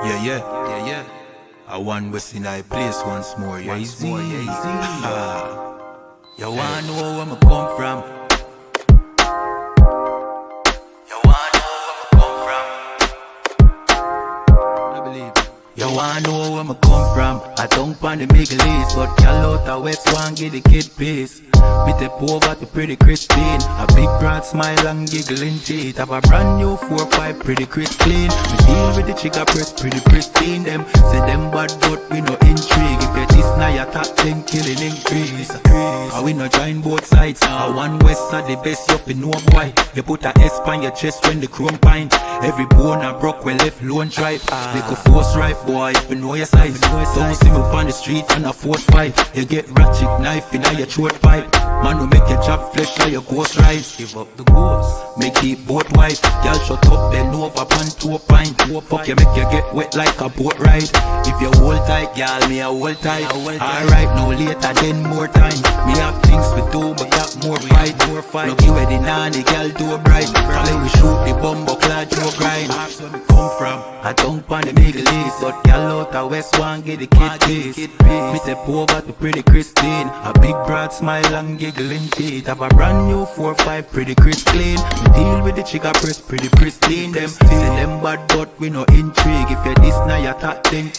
Yeah. I want West in I place once more. Yeah, easy. You wanna know where I come from? You wanna know where I come from? I believe. You wanna know where I come from? I don't pan the Middle East, but y'all out the West one give the kid peace. Me step over to pretty Christine, a big broad smile and giggling teeth. Have a brand new 4-5 pretty crisp clean. Me deal with the chica press pretty pristine. Them say them bad but we no intrigue. If you this now your top 10 killing increase. We no join both sides. One West are the best, you know boy. You put a S on your chest when the chrome pint. Every bone a broke when left lone tribe. Make a force right boy if you know your size. Don't see me on the street on a force fight. You get ratchet knife in your throat pipe. Man who make your job flesh like your ghost rise. Give up the ghost, make it boat wide. Y'all shut up, bend over, pan to a pint. Fuck you, make you get wet like a boat ride. If you hold tight, y'all, me a hold tight. Alright, no later, then more time. Me have things to do, but got more fight. Lucky where the nanny, y'all do bright. Then we shoot the bumbo clad, you grind. That's where me come from. I don't pan the Middle East, but y'all out the West one get the kid peace. Me step over to pretty Christine, a big broad smile and giggling teeth. Have a brand new 4-5 pretty crisp clean. We deal with the chica press pretty pristine. Them say them bad but we no intrigue. If you this now your top 10.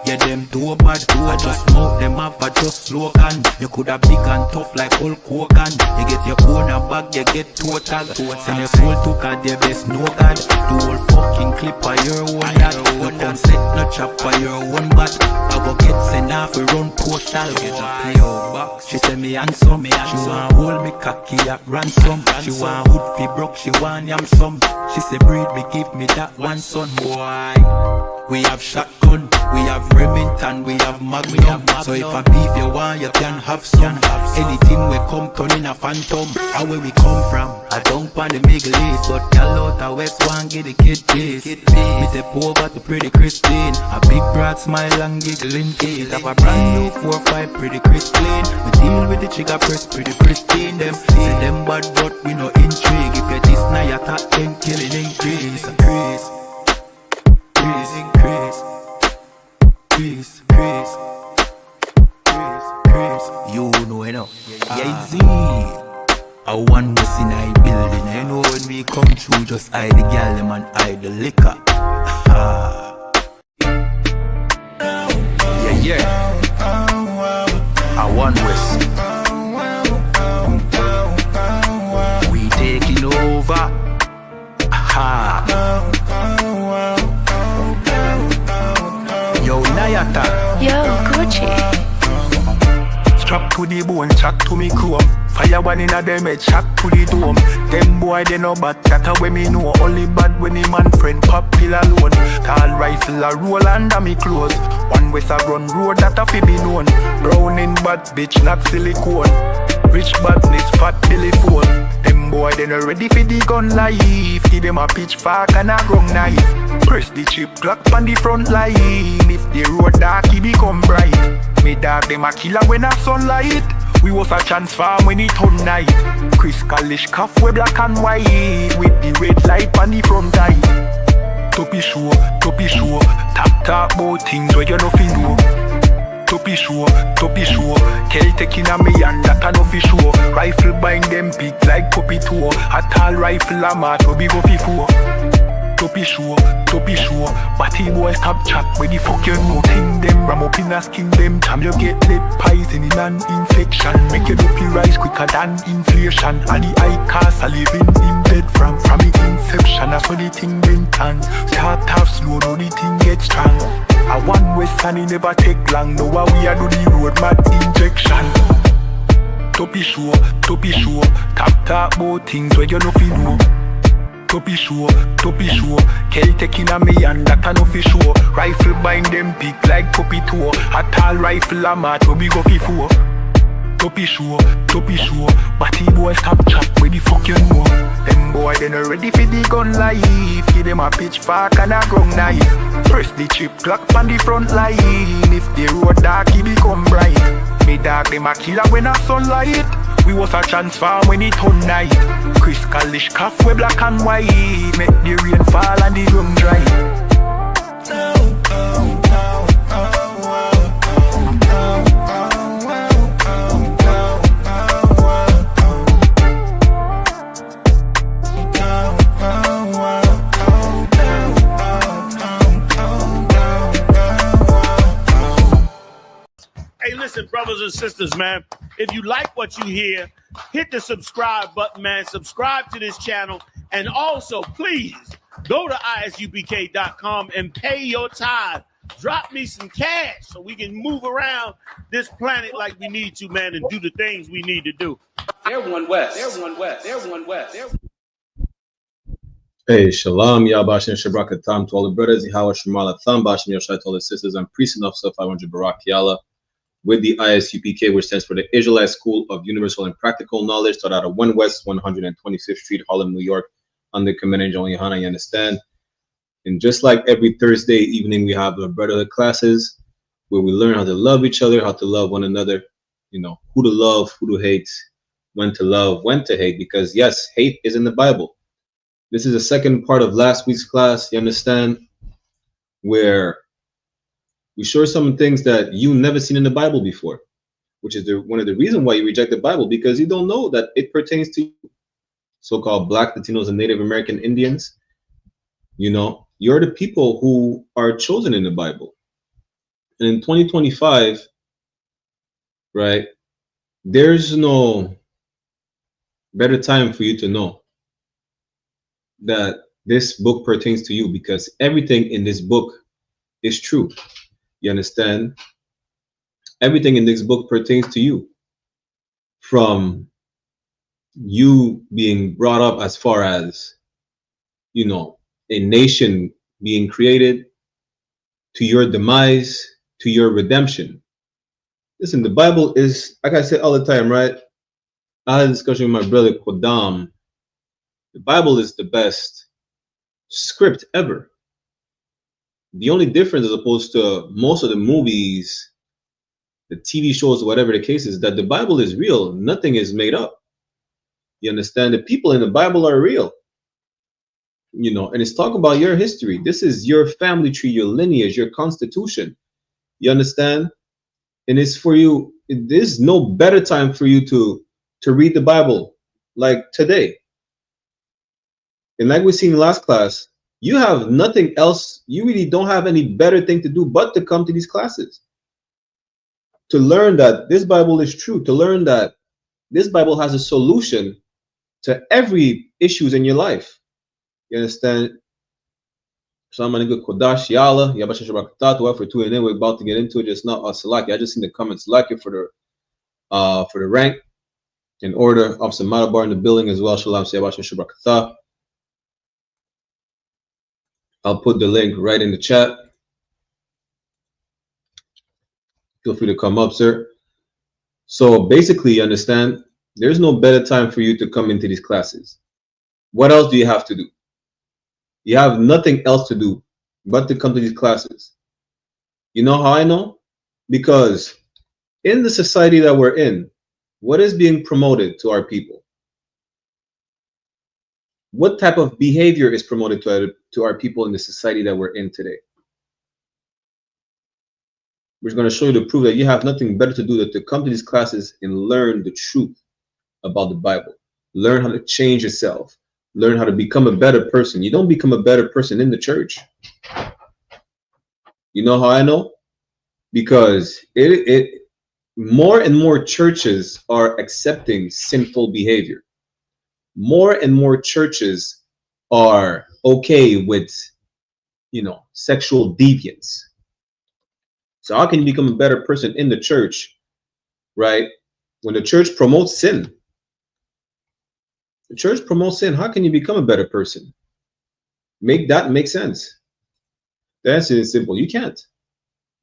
Yeah, them do bad, I just mouth them up, I just slogan. You coulda big and tough like Hulk Hogan. You get your own a bag, you get toe tag. Send your soul to God, their best no God. Do all fucking clip of your own that. No come set, no chop of your own bat. I go get sent off, we run postal. Get a play out box. She say me handsome, she want hold me cocky at ransom. She want hood fi broke, she want yam some. She say breed me, give me that one son. Boy, we have shotgun, we have Remington, we have Magnum. So if a beef you want, you can have some. Anything we come turn in a phantom. How where we come from? I don't pan the Middle East, but y'all out the West one get the kid peace. Me step over to pretty Christine, a big broad smile and giggling teeth. Have a brand new 4-5 pretty crisp clean. We deal with the chica press pretty pristine. Them say them bad but we no intrigue. If you this now your top 10 killing increase. Increase. You know, yeah, easy. I want what's in I building. You know when we come through, just hide the gal them and hide the liquor. Yeah. I want West. We taking over. Yo, Nayata. Yo, Gucci. Strap to the bone, chat to me chrome. Fire one in a them head, chat to the dome. Them boy they no bad, that a way me know. Only bad when the man friend pop pill alone. Tall rifle a roll under me clothes. One West a run road that a fi be known. Brown in bad bitch, not silicone. Rich badness, fat belly phone. Them boy they no ready for the gun life. Give them a pitchfork and a grum knife. Press the chip clock on the front line. If the road dark, he become bright. Me dog them a killer when a sunlight. We was a transform when it turn night. Chris Kalish calf we black and white. With the red light on the front eye. Toppy show. Tap about things where you nothing know. Toppy show. Kel taking a me and that a no fi show. Rifle bind them big like puppy toe. A tall rifle a mat we be go fi four. Toppy show. Batty boy stop chat where the fuck you know. Thing them ram up in a skin them. Time you get lead poison in an infection. Make your dopey rise quicker than inflation. And the eye cast a living in bed from the inception. That's when the thing been tan. Start off slow, now the thing get strong. I want West and it never take long. Now we a do the road mad injection. Toppy show. Tap about things where you no feel know. Toppy show. Kel taking a me and that a no fi show. Rifle bind them big like puppy toe. A tall rifle a mat we be go fi four. Toppy show. Batty boy stop chat where the fuck you know. Them boy they no ready for the gun life. Give them a pitchfork and a grum knife. Press the chip clock on the front line. If the road dark he become bright. Me dog them a killer when a sunlight. We was a transform when it turn night. Chris Kalish calf we black and white. Make the rain fall and the drum dry. listen, brothers and sisters, man, if you like what you hear, hit the subscribe button, man. Subscribe to this channel. And also, please go to ISUPK.com and pay your tithe. Drop me some cash so we can move around this planet like we need to, man, and do the things we need to do. They're one west. They're one west. They're one west. They're... Hey, Shalom, Yabashin Shabrakatam to all the brothers, Yahawa Shemala Tham, Bashin Yoshai to all the sisters. I'm Priest of 500 Barak Yala with the I.S.U.P.K, which stands for the Israelite School of Universal and Practical Knowledge, taught out of 1 West 125th Street, Harlem, New York, under Command Angel YAHANNA, you understand? And just like every Thursday evening, we have the Brotherhood classes where we learn how to love each other, how to love one another, you know, who to love, who to hate, when to love, when to hate, because yes, hate is in the Bible. This is the second part of last week's class, you understand, where we show some things that you never seen in the Bible before, which is one of the reasons why you reject the Bible, because you don't know that it pertains to you. So-called Black, Latinos, and Native American Indians. You know, you're the people who are chosen in the Bible. And in 2025, right, there's no better time for you to know that this book pertains to you, because everything in this book is true. You understand? Everything in this book pertains to you, from you being brought up as far as, you know, a nation being created, to your demise, to your redemption. Listen, the Bible is, like I say all the time, right? I had a discussion with my brother Kodam. The Bible is the best script ever. The only difference, as opposed to most of the movies, the TV shows, whatever the case is, that the Bible is real. Nothing is made up. You understand? The people in the Bible are real. You know, and it's talking about your history. This is your family tree, your lineage, your constitution. You understand? And it's for you. There's no better time for you to read the Bible like today. And like we seen in last class, you have nothing else. You really don't have any better thing to do but to come to these classes, to learn that this Bible is true, to learn that this Bible has a solution to every issues in your life. You understand? So I'm gonna go Kodash Yala, Yabasha Shabakata, for 2 and then we're about to get into it. Just not Salaki. I just seen the comments like it for the rank in order. Officer Matabar in the building as well. Shalom, Yabasha Shabakata. I'll put the link right in the chat. Feel free to come up, sir. So basically, you understand, there's no better time for you to come into these classes. What else do you have to do? You have nothing else to do but to come to these classes. You know how I know? Because in the society that we're in, what is being promoted to our people? What type of behavior is promoted to our people in the society that we're in today? We're going to show you to prove that you have nothing better to do than to come to these classes and learn the truth about the Bible. Learn how to change yourself. Learn how to become a better person. You don't become a better person in the church. You know how I know? Because more and more churches are accepting sinful behavior. More and more churches are okay with, you know, sexual deviance. So how can you become a better person in the church, right? When the church promotes sin. The church promotes sin. How can you become a better person? Make that make sense. The answer is simple. You can't.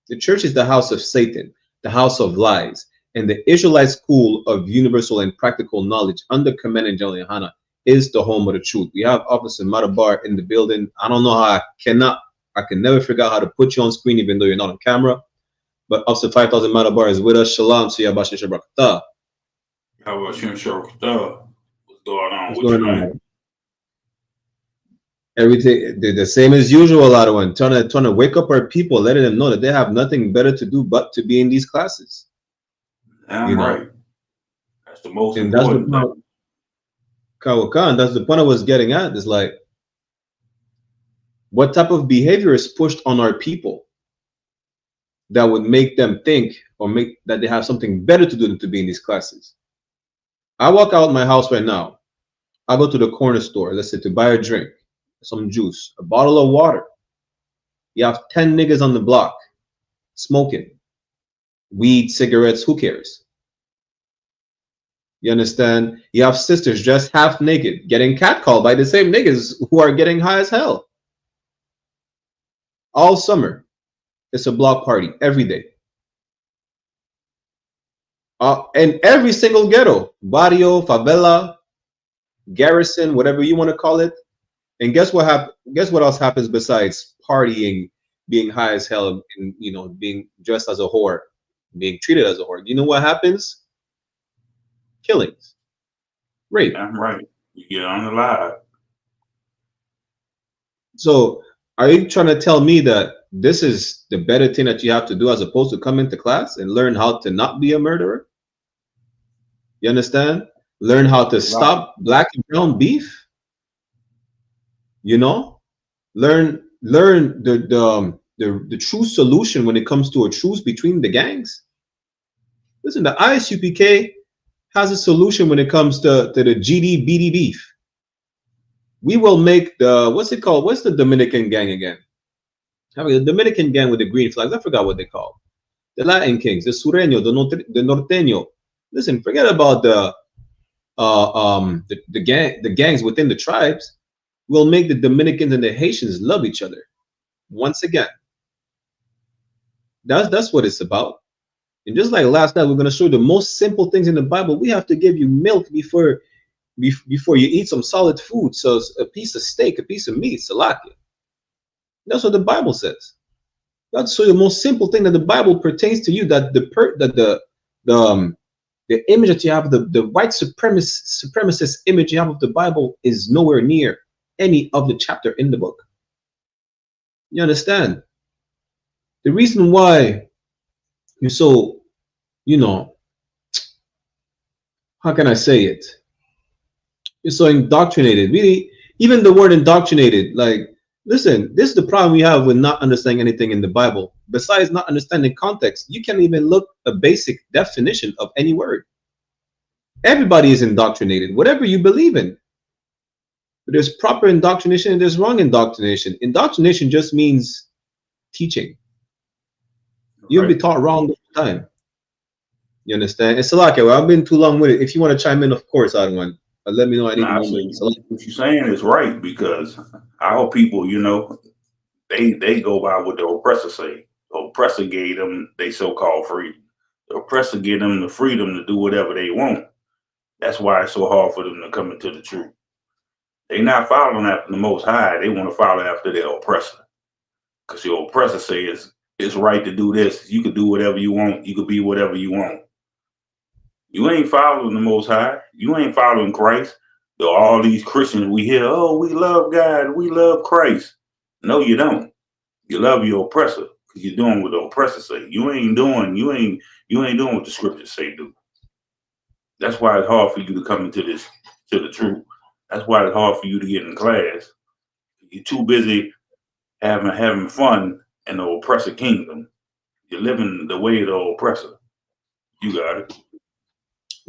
The church is the house of Satan, the house of lies, and the Israelite School of Universal and Practical Knowledge under Command Angel YAHANNA is the home of the truth. We have Officer Matabar in the building. I don't know how I can never figure out how to put you on screen even though you're not on camera. But Officer 5000 Matabar is with us. Shalom, Siyabashin Shabrakata. Yabashin Shabrakata. What's going on? What's going on, man? Everything the same as usual, Adawan. Trying to wake up our people, letting them know that they have nothing better to do but to be in these classes. Damn right. That's the most and important thing. Kawakan, that's the point I was getting at. Is like, what type of behavior is pushed on our people that would make them think, or make that they have something better to do than to be in these classes. I walk out my house right now. I go to the corner store, let's say to buy a drink, some juice, a bottle of water. You have 10 niggas on the block smoking weed, cigarettes, who cares? You understand? You have sisters dressed half naked getting catcalled by the same niggas who are getting high as hell. All summer, it's a block party every day. And every single ghetto, barrio, favela, garrison, whatever you want to call it. And guess what else happens besides partying, being high as hell, and being dressed as a whore, being treated as a whore? You know what happens? Killings, rape. I'm right. You get on the live. So are you trying to tell me that this is the better thing that you have to do as opposed to come into class and learn how to not be a murderer? You understand? Learn how to stop black and brown beef. Learn the true solution when it comes to a truce between the gangs. Listen, the I.S.U.P.K has a solution when it comes to the GD BD beef. We will make the, what's it called? What's the Dominican gang again? The Dominican gang with the green flags. I forgot what they call. The Latin kings, the Sureño, the Norteño. Listen, forget about the gangs within the tribes. We'll make the Dominicans and the Haitians love each other once again. That's what it's about. And just like last night, we're going to show you the most simple things in the Bible. We have to give you milk before you eat some solid food. So a piece of steak, a piece of meat, salaki. That's what the Bible says. That's so the most simple thing that the Bible pertains to you. That the image that you have, the white supremacist image you have of the Bible is nowhere near any of the chapter in the book. You understand? The reason why you're so, how can I say it? You're so indoctrinated. Really, even the word indoctrinated, like, listen, this is the problem we have with not understanding anything in the Bible. Besides not understanding context, you can't even look a basic definition of any word. Everybody is indoctrinated, whatever you believe in. But there's proper indoctrination and there's wrong indoctrination. Indoctrination just means teaching. You'll be taught wrong all the time. You understand? It's like, well, I've been too long with it. If you want to chime in, of course, I want. Let me know. I need what you're saying is right, because our people, they go by what the oppressor say. The oppressor gave them they so-called freedom. The oppressor gave them the freedom to do whatever they want. That's why it's so hard for them to come into the truth. They not following after the Most High. They want to follow after their oppressor, because your oppressor says it's right to do this. You could do whatever you want. You could be whatever you want. You ain't following the Most High. You ain't following Christ. Though all these Christians we hear, oh, we love God, we love Christ. No, you don't. You love your oppressor because you're doing what the oppressor say. You ain't doing what the scriptures say do. That's why it's hard for you to come into the truth. That's why it's hard for you to get in class. You're too busy having fun in the oppressor kingdom. You're living the way of the oppressor. You got it.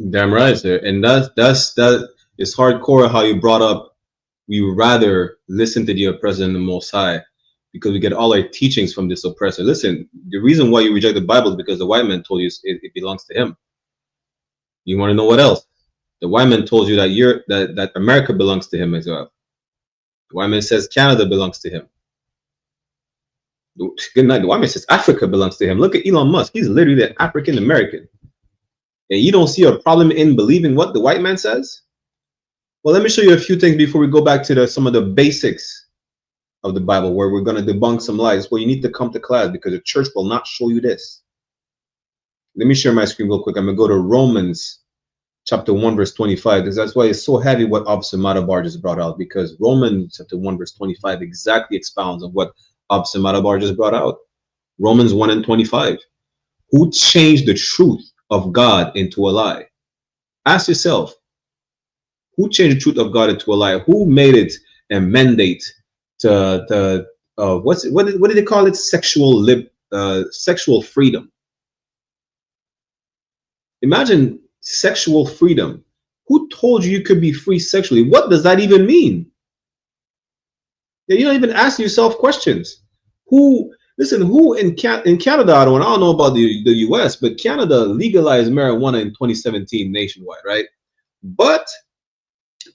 Damn right, sir. And that is hardcore how you brought up. We would rather listen to the oppressor than the Most High, because we get all our teachings from this oppressor. Listen, the reason why you reject the Bible is because the white man told you it belongs to him. You want to know what else? The white man told you that America belongs to him as well. The white man says Canada belongs to him. Good night. The white man says Africa belongs to him. Look at Elon Musk. He's literally an African American. And you don't see a problem in believing what the white man says? Well, let me show you a few things before we go back to some of the basics of the Bible, where we're going to debunk some lies. Well, you need to come to class because the church will not show you this. Let me share my screen real quick. I'm going to go to Romans chapter 1, verse 25, because that's why it's so heavy what Ab-Samadabar just brought out, because Romans chapter 1, verse 25 exactly expounds on what Ab-Samadabar just brought out. Romans 1 and 25. Who changed the truth of God into a lie? Ask yourself, who changed the truth of God into a lie? Who made it a mandate to what did they call it? Sexual freedom. Imagine sexual freedom. Who told you you could be free sexually? What does that even mean? Yeah, you don't even ask yourself questions. Who in Canada, I don't know about the US, but Canada legalized marijuana in 2017 nationwide, right? But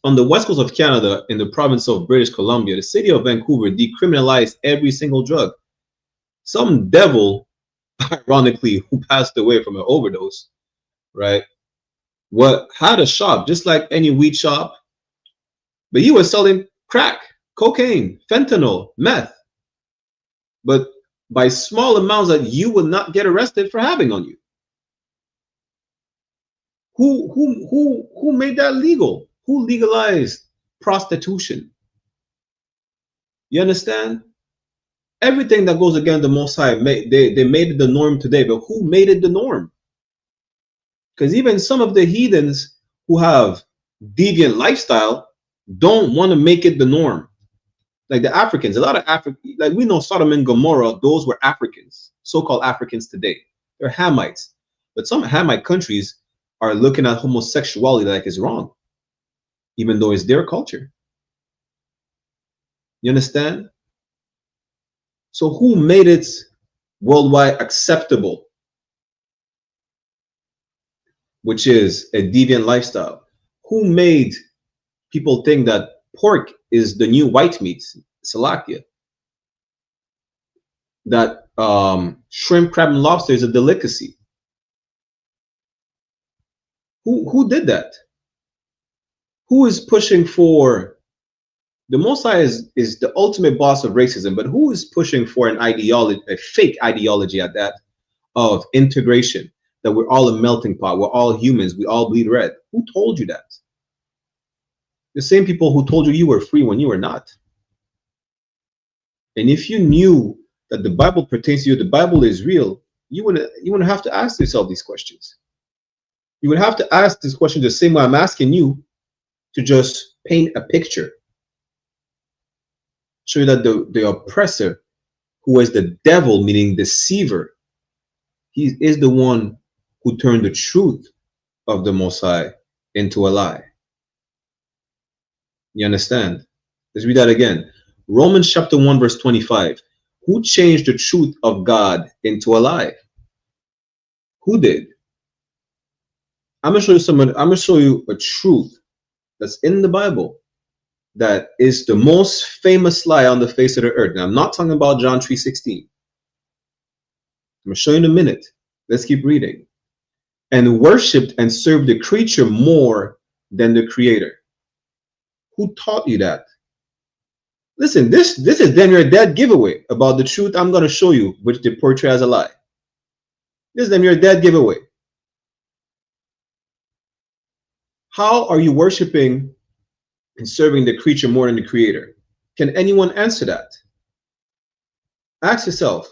on the west coast of Canada, in the province of British Columbia, the city of Vancouver decriminalized every single drug. Some devil, ironically, who passed away from an overdose, right? Had a shop just like any weed shop, but he was selling crack, cocaine, fentanyl, meth, but by small amounts that you would not get arrested for having on you. Who made that legal? Who legalized prostitution? You understand? Everything that goes against the Most High, they made it the norm today, but who made it the norm? Because even some of the heathens who have deviant lifestyle don't want to make it the norm. Like the Africans, a lot of like we know Sodom and Gomorrah, those were Africans, so-called Africans today. They're Hamites. But some Hamite countries are looking at homosexuality like it's wrong, even though it's their culture. You understand? So who made it worldwide acceptable, which is a deviant lifestyle? Who made people think that pork is the new white meat, Salakia? That shrimp, crab, and lobster is a delicacy. Who did that? Who is pushing for the Most High is the ultimate boss of racism, but who is pushing for an ideology, a fake ideology at that, of integration, that we're all a melting pot, we're all humans, we all bleed red? Who told you that? The same people who told you you were free when you were not. And if you knew that the Bible pertains to you, the Bible is real, you wouldn't have to ask yourself these questions. You would have to ask this question the same way I'm asking you, to just paint a picture. Show you that the oppressor, who is the devil, meaning deceiver, he is the one who turned the truth of the Most High into a lie. You understand? Let's read that again. Romans chapter 1 verse 25. Who changed the truth of God into a lie? Who did? I'm gonna show you a truth that's in the Bible that is the most famous lie on the face of the earth. Now, I'm not talking about John 3:16. I'm gonna show you in a minute. Let's keep reading. And worshipped and served the creature more than the creator. Who taught you that? Listen, this is then your dead giveaway about the truth I'm gonna show you, which they portray as a lie. This is then your dead giveaway. How are you worshiping and serving the creature more than the creator? Can anyone answer that? Ask yourself,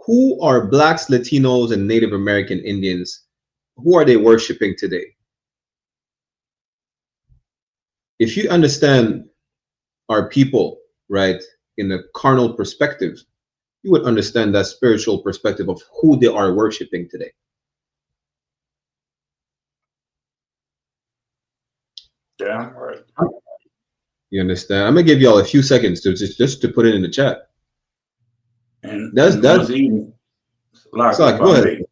who are blacks, Latinos, and Native American Indians? Who are they worshiping today? If you understand our people, right, in a carnal perspective, you would understand that spiritual perspective of who they are worshiping today. Yeah, right. You understand? I'm gonna give y'all a few seconds to just to put it in the chat. And That's even like, so, go ahead.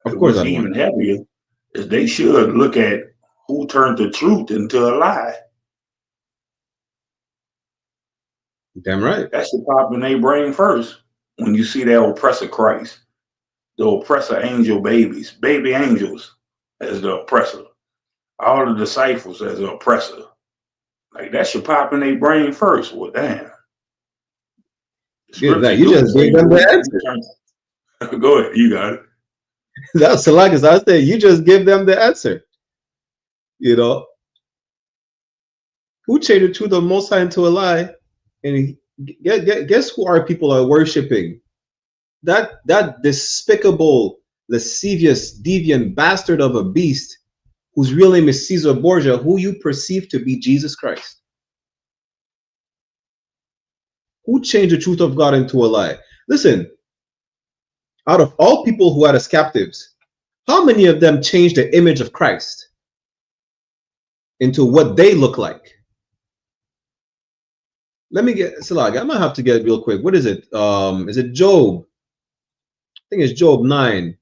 Of course, what's even heavier is they should look at who turned the truth into a lie. Damn right. That should pop in their brain first when you see that oppressor Christ, the oppressor angel babies, baby angels as the oppressor, all the disciples as the oppressor. Like that should pop in their brain first. Well, damn. You just gave them the answer. Go ahead, you got it. That's like as I said, you just give them the answer. You know, who changed the truth of Most High into a lie? And guess who our people are worshiping? That despicable, lascivious, deviant bastard of a beast, whose real name is Caesar Borgia, who you perceive to be Jesus Christ. Who changed the truth of God into a lie? Listen, out of all people who had us captives, How many of them changed the image of Christ into what they look like? Let me get Salag. I'm gonna have to get it real quick. What is it? Is it Job? I think it's Job 9.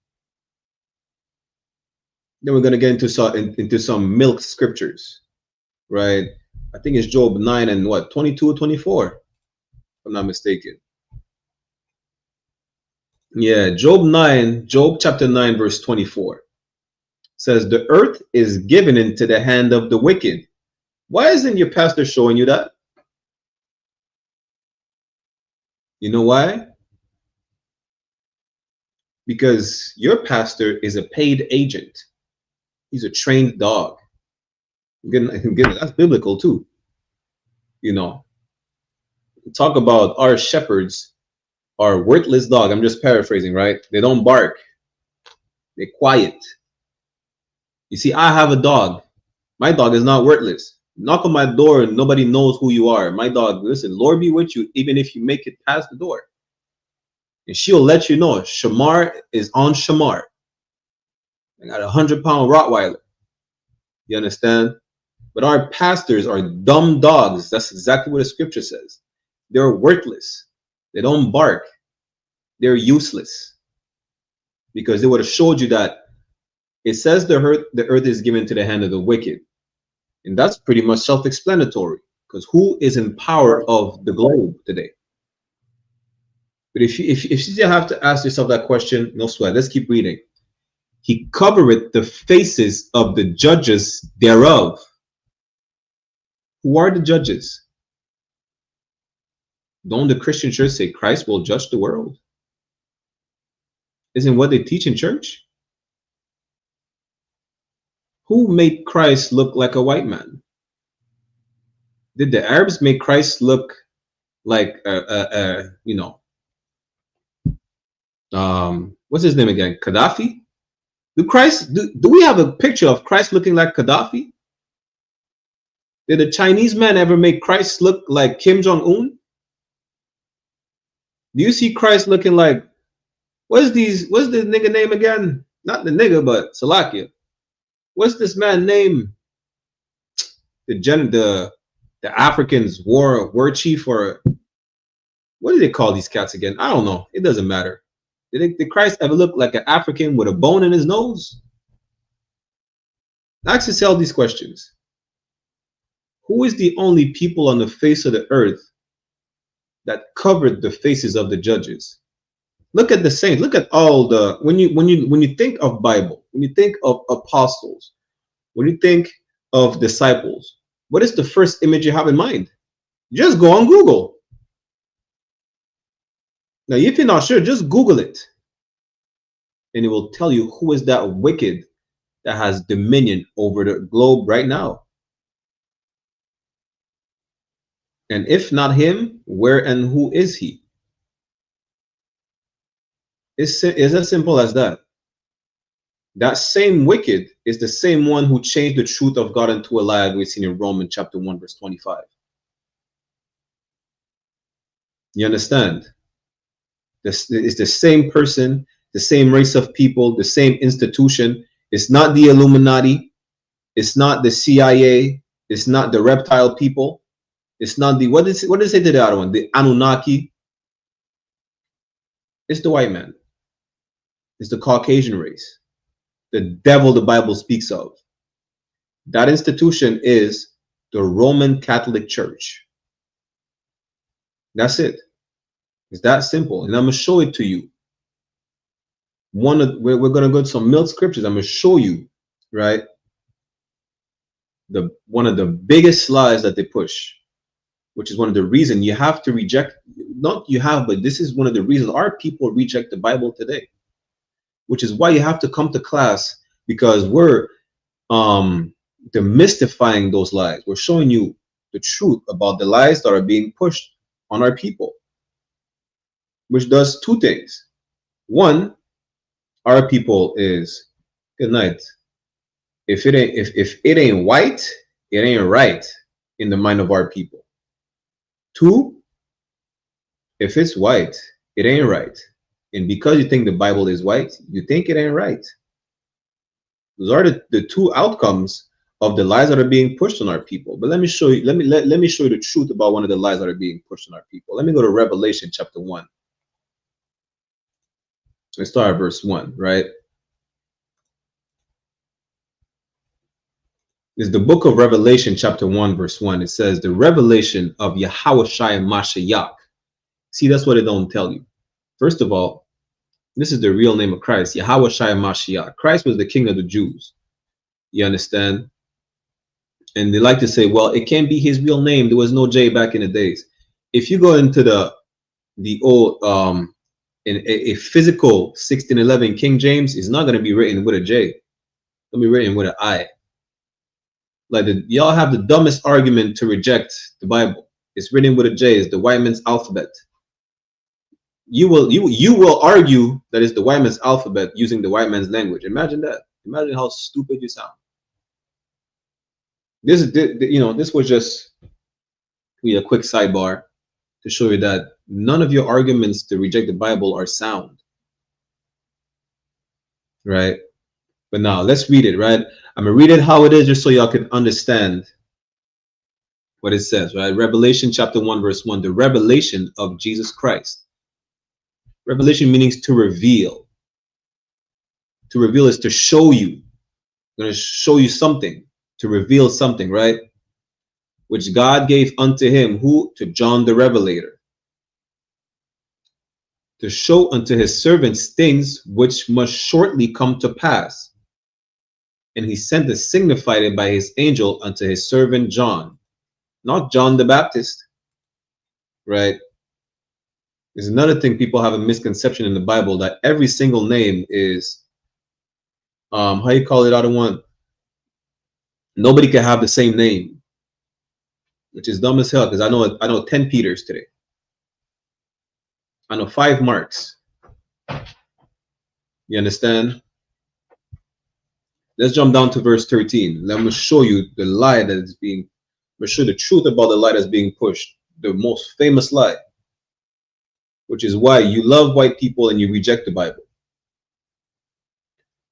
Then we're gonna get into some milk scriptures, right? I think it's Job 9 and what, 22 or 24, if I'm not mistaken. Yeah, Job chapter 9, verse 24 says, the earth is given into the hand of the wicked. Why isn't your pastor showing you that? You know why? Because your pastor is a paid agent. He's a trained dog. That's biblical too. You know, talk about our shepherds are worthless dog. I'm just paraphrasing, right? They don't bark. They're quiet. You see, I have a dog. My dog is not worthless. Knock on my door and nobody knows who you are. My dog, listen, Lord be with you, even if you make it past the door. And she'll let you know Shamar is on Shamar. I got a 100-pound Rottweiler. You understand? But our pastors are dumb dogs. That's exactly what the scripture says. They're worthless. They don't bark. They're useless. Because they would have showed you that it says the earth is given to the hand of the wicked. And that's pretty much self-explanatory. Because who is in power of the globe today? But if you still have to ask yourself that question, no sweat. Let's keep reading. He covereth the faces of the judges thereof. Who are the judges? Don't the Christian church say Christ will judge the world? Isn't what they teach in church? Who made Christ look like a white man? Did the Arabs make Christ look like you know, what's his name again? Gaddafi? Do we have a picture of Christ looking like Gaddafi? Did the Chinese man ever make Christ look like Kim Jong-un? Do you see Christ looking like, what's the nigga name again? Not the nigga, but Salakia. What's this man name? The Africans war chief, or what do they call these cats again? I don't know. It doesn't matter. Did Christ ever look like an African with a bone in his nose? Ask yourself these questions. Who is the only people on the face of the earth that covered the faces of the judges? Look at the saints. Look at all the when you think of Bible, when you think of apostles, when you think of disciples, what is the first image you have in mind? Just go on Google. Now, if you're not sure, just Google it. And it will tell you who is that wicked that has dominion over the globe right now. And if not him, where and who is he? It's as simple as that. That same wicked is the same one who changed the truth of God into a lie, we've seen in Romans chapter 1, verse 25. You understand? This is the same person, the same race of people, the same institution. It's not the Illuminati. It's not the CIA. It's not the reptile people. It's not the, what does it say to the other one? The Anunnaki. It's the white man. It's the Caucasian race. The devil the Bible speaks of. That institution is the Roman Catholic Church. That's it. It's that simple. And I'm going to show it to you. We're going to go to some milk scriptures. I'm going to show you, right? One of the biggest lies that they push, which is one of the reasons you have to reject, but this is one of the reasons our people reject the Bible today, which is why you have to come to class, because we're demystifying those lies. We're showing you the truth about the lies that are being pushed on our people, which does two things. One, our people is, good night. If it ain't white, it ain't right in the mind of our people. Two, if it's white, it ain't right. And because you think the Bible is white, you think it ain't right. Those are the two outcomes of the lies that are being pushed on our people. But let me show you, let me show you the truth about one of the lies that are being pushed on our people. Let me go to Revelation chapter 1. Let's start at verse 1, right? It's the book of Revelation chapter 1, verse 1. It says, the revelation of Yahawashi Mashiach. See, that's what it don't tell you. First of all, this is the real name of Christ, Yahawashi Mashiach. Christ was the king of the Jews. You understand? And they like to say, well, it can't be his real name. There was no J back in the days. If you go into the old in a physical 1611 King James, is not going to be written with a J. It's going to be written with an I. Like y'all have the dumbest argument to reject the Bible. It's written with a J. It's the white man's alphabet. You will argue that it's the white man's alphabet using the white man's language. Imagine that. Imagine how stupid you sound. This is, this was just a quick sidebar to show you that none of your arguments to reject the Bible are sound, right? But now let's read it, right? I'm gonna read it how it is just so y'all can understand what it says, right? Revelation chapter 1, verse 1, the revelation of Jesus Christ. Revelation means to reveal. To reveal is to show you. I'm gonna show you something. To reveal something, right? Which God gave unto him, who? To John the Revelator. To show unto his servants things which must shortly come to pass. And he sent to signify it by his angel unto his servant John. Not John the Baptist, right? There's another thing people have a misconception in the Bible, that every single name is, how you call it, other one? Nobody can have the same name, which is dumb as hell, because I know 10 Peters today. I know 5 Marks. You understand? Let's jump down to verse 13. Let me show you the lie that is being, let me show you the truth about the lie that's being pushed. The most famous lie, which is why you love white people and you reject the Bible.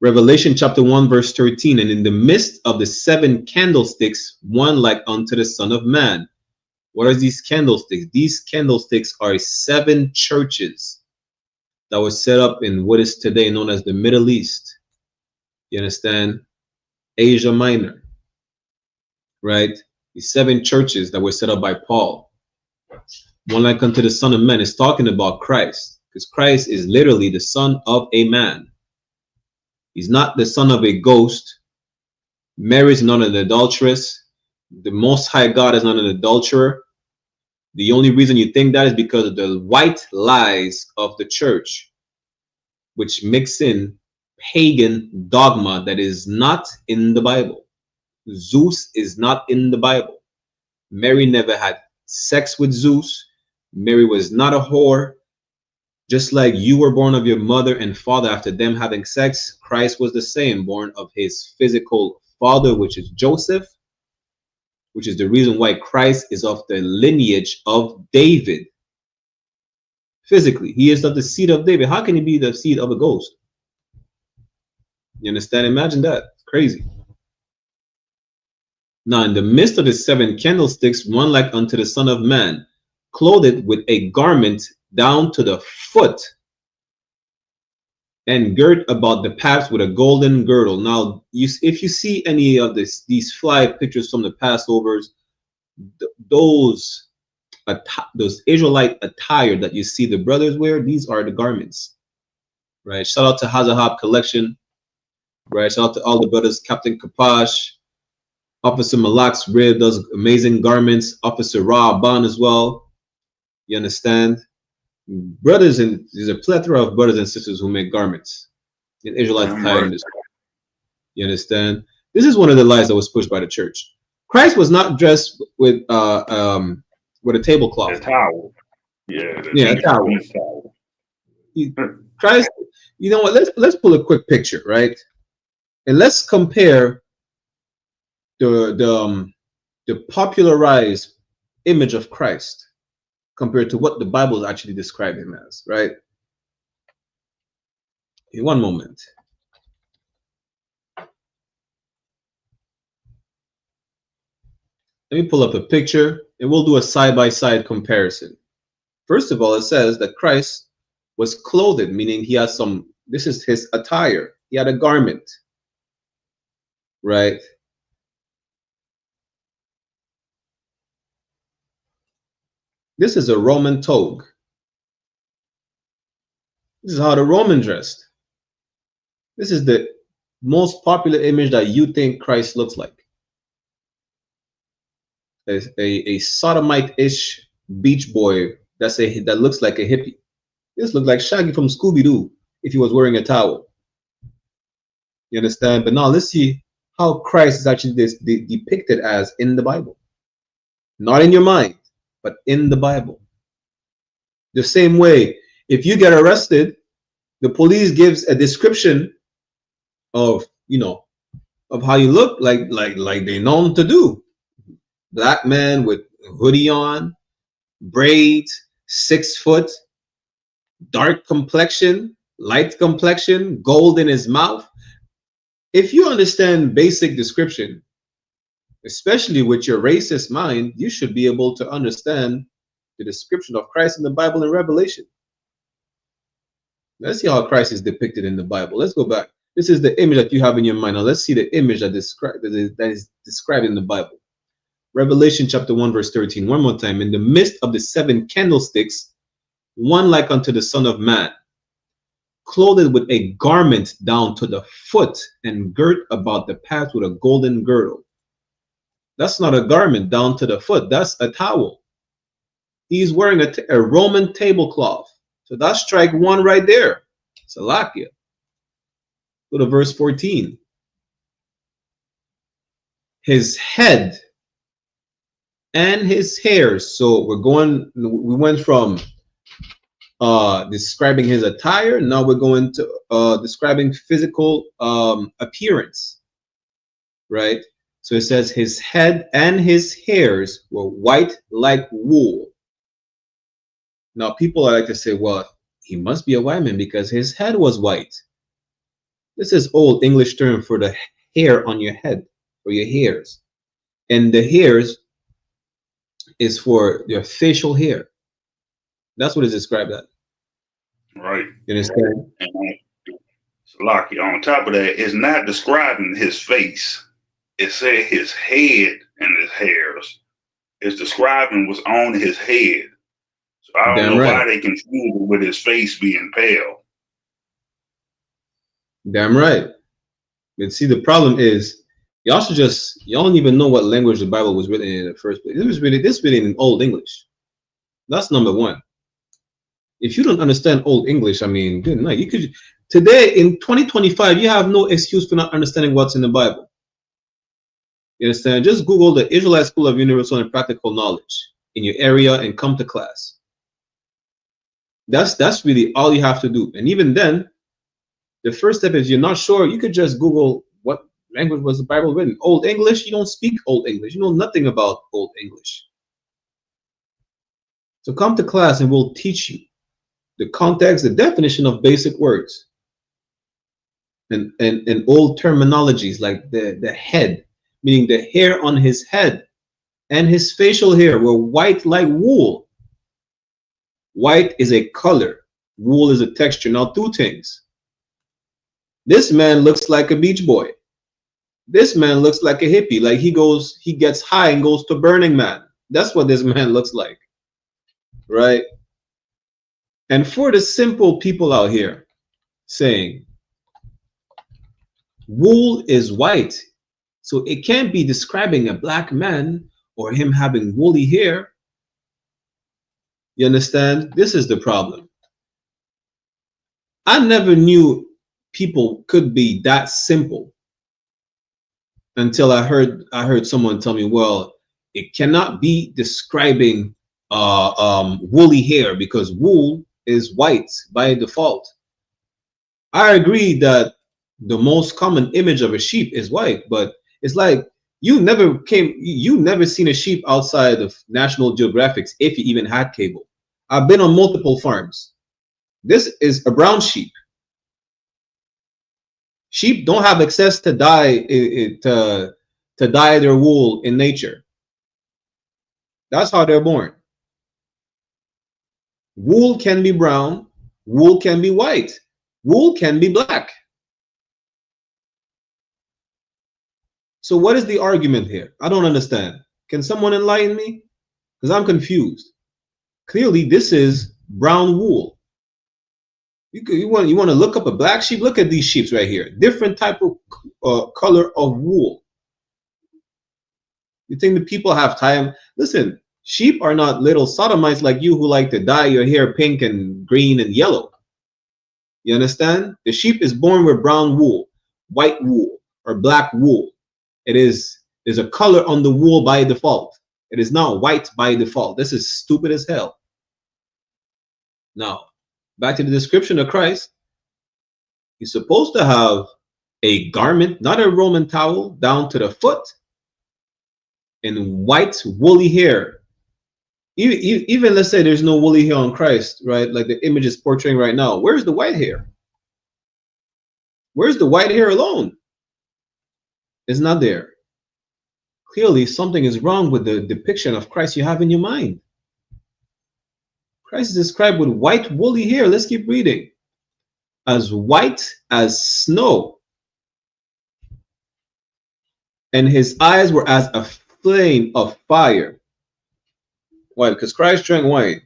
Revelation chapter 1, verse 13, and in the midst of the 7 candlesticks, one like unto the Son of Man. What are these candlesticks? These candlesticks are 7 churches that were set up in what is today known as the Middle East. You understand? Asia Minor, right? These 7 churches that were set up by Paul. One like unto the Son of Man is talking about Christ, because Christ is literally the son of a man. He's not the son of a ghost. Mary is not an adulteress. The Most High God is not an adulterer. The only reason you think that is because of the white lies of the church, which mix in pagan dogma that is not in the Bible. Zeus is not in the Bible. Mary never had sex with Zeus. Mary was not a whore. Just like you were born of your mother and father after them having sex, Christ was the same, born of his physical father, which is Joseph, which is the reason why Christ is of the lineage of David. Physically, he is of the seed of David. How can he be the seed of a ghost? You understand? Imagine that. It's crazy. Now, in the midst of the 7 candlesticks, one like unto the Son of Man, clothed with a garment down to the foot, and girt about the paps with a golden girdle. Now, if you see any of these flag pictures from the Passovers, those Israelite attire that you see the brothers wear, these are the garments, right? Shout out to I.S.U.P.K collection, right? Shout out to all the brothers, Captain Kapash, Officer Malak's Rib does amazing garments, Officer Ra Ban as well. You understand? Brothers, and there's a plethora of brothers and sisters who make garments in Israelite attire industry. You understand? This is one of the lies that was pushed by the church. Christ was not dressed with a tablecloth. A towel. Yeah, a towel. Christ, you know what? Let's pull a quick picture, right? And let's compare the popularized image of Christ compared to what the Bible actually described him as, right? In one moment. Let me pull up a picture and we'll do a side-by-side comparison. First of all, it says that Christ was clothed, meaning he has some, this is his attire. He had a garment, right? This is a Roman toga. This is how the Roman dressed. This is the most popular image that you think Christ looks like. A sodomite-ish beach boy that looks like a hippie. This looks like Shaggy from Scooby-Doo if he was wearing a towel. You understand? But now let's see how Christ is actually depicted as in the Bible. Not in your mind, but in the Bible. The same way, if you get arrested, the police gives a description of, you know, of how you look, like they known to do. Black man with hoodie on, braids, 6 foot, dark complexion, light complexion, gold in his mouth. If you understand basic description, especially with your racist mind, you should be able to understand the description of Christ in the Bible and Revelation. Let's see how Christ is depicted in the Bible. Let's go back. This is the image that you have in your mind. Now let's see the image that is described in the Bible. Revelation chapter 1 verse 13. One more time. In the midst of the 7 candlesticks, one like unto the Son of Man, clothed with a garment down to the foot and girt about the path with a golden girdle. That's not a garment down to the foot. That's a towel. He's wearing a Roman tablecloth. So that's strike 1 right there. Salakia. Go to verse 14. His head and his hairs. So we went from describing his attire. Now we're going to describing physical appearance, right? So it says his head and his hairs were white like wool. Now people like to say, well, he must be a white man because his head was white. This is old English term for the hair on your head, for your hairs. And the hairs is for your facial hair. That's what it's described as. Right. You understand? Lucky. On top of that, it's not describing his face. It said his head and his hairs. It's describing what's on his head. So I don't know why they confuse it with his face being pale. Damn right. But see, the problem is y'all don't even know what language the Bible was written in the first place. This written in Old English. That's number one. If you don't understand Old English, I mean, good night. You could today in 2025, you have no excuse for not understanding what's in the Bible. You understand? Just Google the Israelite School of Universal and Practical Knowledge in your area and come to class. That's really all you have to do. And even then, the first step is you're not sure, you could just Google what language was the Bible written. Old English, you don't speak Old English. You know nothing about Old English. So come to class and we'll teach you the context, the definition of basic words. And old terminologies like the head, meaning the hair on his head and his facial hair were white like wool. White is a color, wool is a texture. Now, 2 things. This man looks like a beach boy. This man looks like a hippie, like he gets high and goes to Burning Man. That's what this man looks like, right? And for the simple people out here saying wool is white, so it can't be describing a black man or him having woolly hair. You understand? This is the problem. I never knew people could be that simple until I heard someone tell me, well, it cannot be describing woolly hair because wool is white by default. I agree that the most common image of a sheep is white, but it's like you never seen a sheep outside of National Geographic if you even had cable. I've been on multiple farms. This is a brown sheep. Sheep don't have access to dye to dye their wool in nature. That's how they're born. Wool can be brown, wool can be white, wool can be black. So what is the argument here? I don't understand. Can someone enlighten me? Because I'm confused. Clearly, this is brown wool. You want to look up a black sheep? Look at these sheep right here. Different type of color of wool. You think the people have time? Listen, sheep are not little sodomites like you who like to dye your hair pink and green and yellow. You understand? The sheep is born with brown wool, white wool, or black wool. There's a color on the wool by default. It is not white by default. This is stupid as hell. Now, back to the description of Christ. He's supposed to have a garment, not a Roman towel, down to the foot, and white woolly hair. Even let's say there's no woolly hair on Christ, right? Like the image is portraying right now. Where's the white hair? Where's the white hair alone? It's not there. Clearly, something is wrong with the depiction of Christ you have in your mind. Christ is described with white woolly hair. Let's keep reading. As white as snow. And his eyes were as a flame of fire. Why? Because Christ drank wine.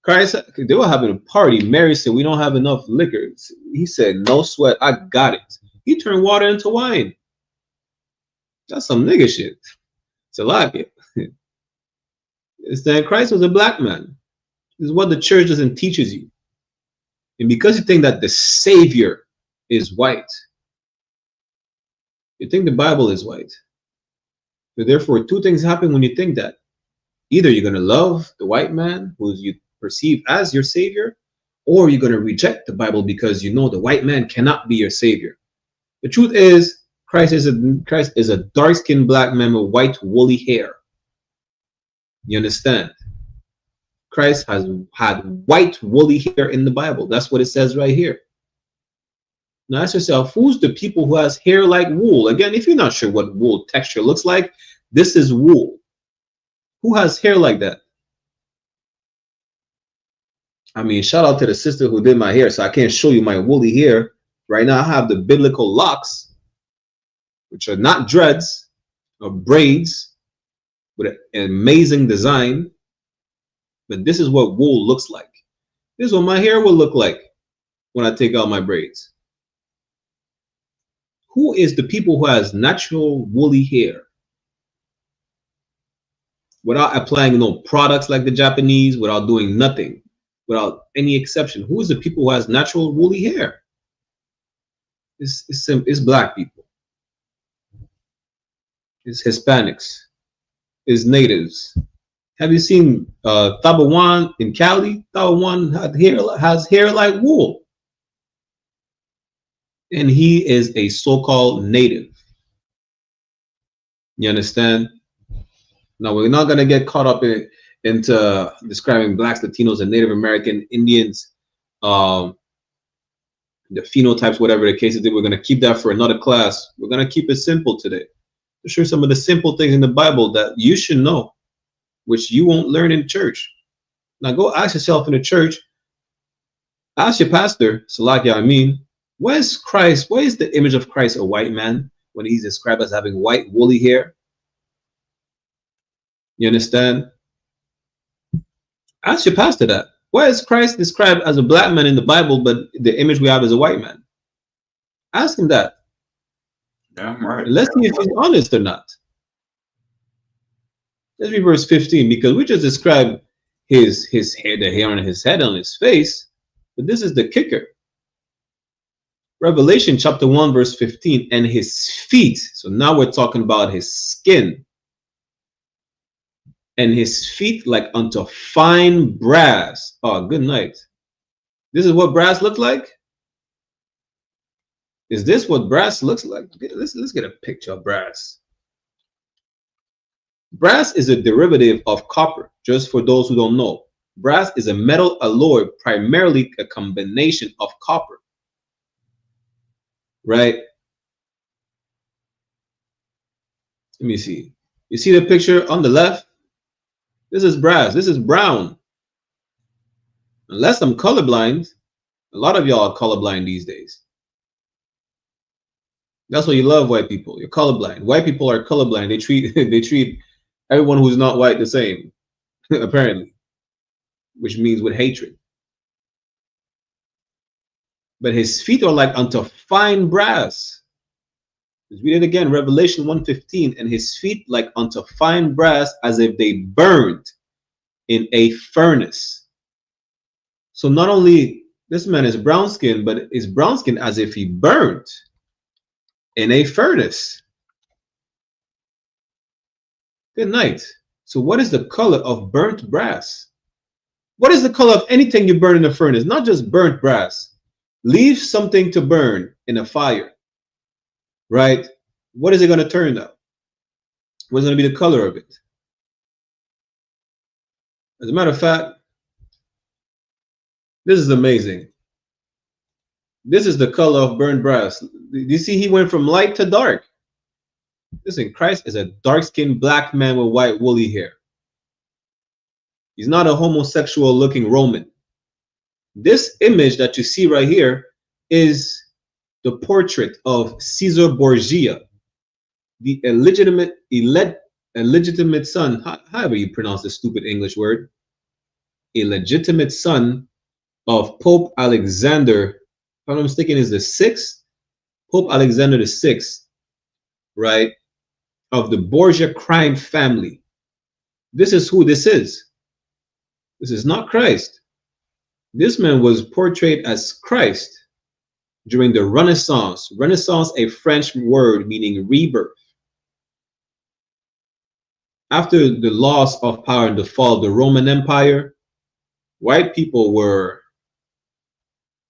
Christ, they were having a party. Mary said, we don't have enough liquor. He said, no sweat, I got it. He turned water into wine. That's some nigga shit. It's a lie. It's that Christ was a black man. This is what the church doesn't teaches you. And because you think that the Savior is white, you think the Bible is white. So therefore, two things happen when you think that. Either you're going to love the white man who you perceive as your Savior, or you're going to reject the Bible because you know the white man cannot be your Savior. The truth is, Christ is a dark-skinned black man with white woolly hair. You understand? Christ has had white woolly hair in the Bible. That's what it says right here. Now ask yourself, who's the people who has hair like wool? Again, if you're not sure what wool texture looks like, this is wool. Who has hair like that? I mean, shout out to the sister who did my hair, so I can't show you my woolly hair. Right now I have the biblical locks, which are not dreads or braids, with an amazing design. But this is what wool looks like. This is what my hair will look like when I take out my braids. Who is the people who has natural woolly hair without applying no products like the Japanese, without doing nothing, without any exception? Who is the people who has natural woolly hair? It's black people. It's Hispanics. It's natives. Have you seen Tabawan in Cali? Tabawan has hair like wool. And he is a so-called native. You understand? Now, we're not going to get caught up into describing blacks, Latinos, and Native American Indians, the phenotypes, whatever the case is. We're going to keep that for another class. We're going to keep it simple today. To show some of the simple things in the Bible that you should know, which you won't learn in church. Now go ask yourself in the church, ask your pastor, Salaki, I mean, where's Christ? Why is the image of Christ a white man when he's described as having white woolly hair? You understand? Ask your pastor that. Why is Christ described as a black man in the Bible, but the image we have is a white man? Ask him that. Damn right. Let's see if he's honest or not. Let's read verse 15, because we just described his hair, the hair on his head, on his face, but this is the kicker. Revelation chapter 1 verse 15, and his feet. So now we're talking about his skin. And his feet like unto fine brass. Oh, good night. This is what brass looked like? Is this what brass looks like? Let's get a picture of brass. Brass is a derivative of copper, just for those who don't know. Brass is a metal alloy, primarily a combination of copper. Right? Let me see. You see the picture on the left? This is brass. This is brown. Unless I'm colorblind, a lot of y'all are colorblind these days. That's why you love white people. You're colorblind. White people are colorblind. They treat they treat everyone who's not white the same, apparently, which means with hatred. But his feet are like unto fine brass. Let's read it again, Revelation 1:15. And his feet like unto fine brass, as if they burned in a furnace. So not only this man is brown skinned, but is brown skinned as if he burned in a furnace. Good night. So what is the color of burnt brass? What is the color of anything you burn in a furnace? Not just burnt brass. Leave something to burn in a fire, right? What is it going to turn out? What's going to be the color of it? As a matter of fact, this is amazing. This is the color of burnt brass. You see, he went from light to dark. Listen, Christ is a dark-skinned black man with white woolly hair. He's not a homosexual-looking Roman. This image that you see right here is the portrait of Caesar Borgia, the illegitimate son, however you pronounce this stupid English word, illegitimate son of Pope Alexander, if I'm not mistaken, is the 6th, Pope Alexander the 6th, right, of the Borgia crime family. This is who this is. This is not Christ. This man was portrayed as Christ during the Renaissance. Renaissance, a French word meaning rebirth. After the loss of power and the fall of the Roman Empire, white people were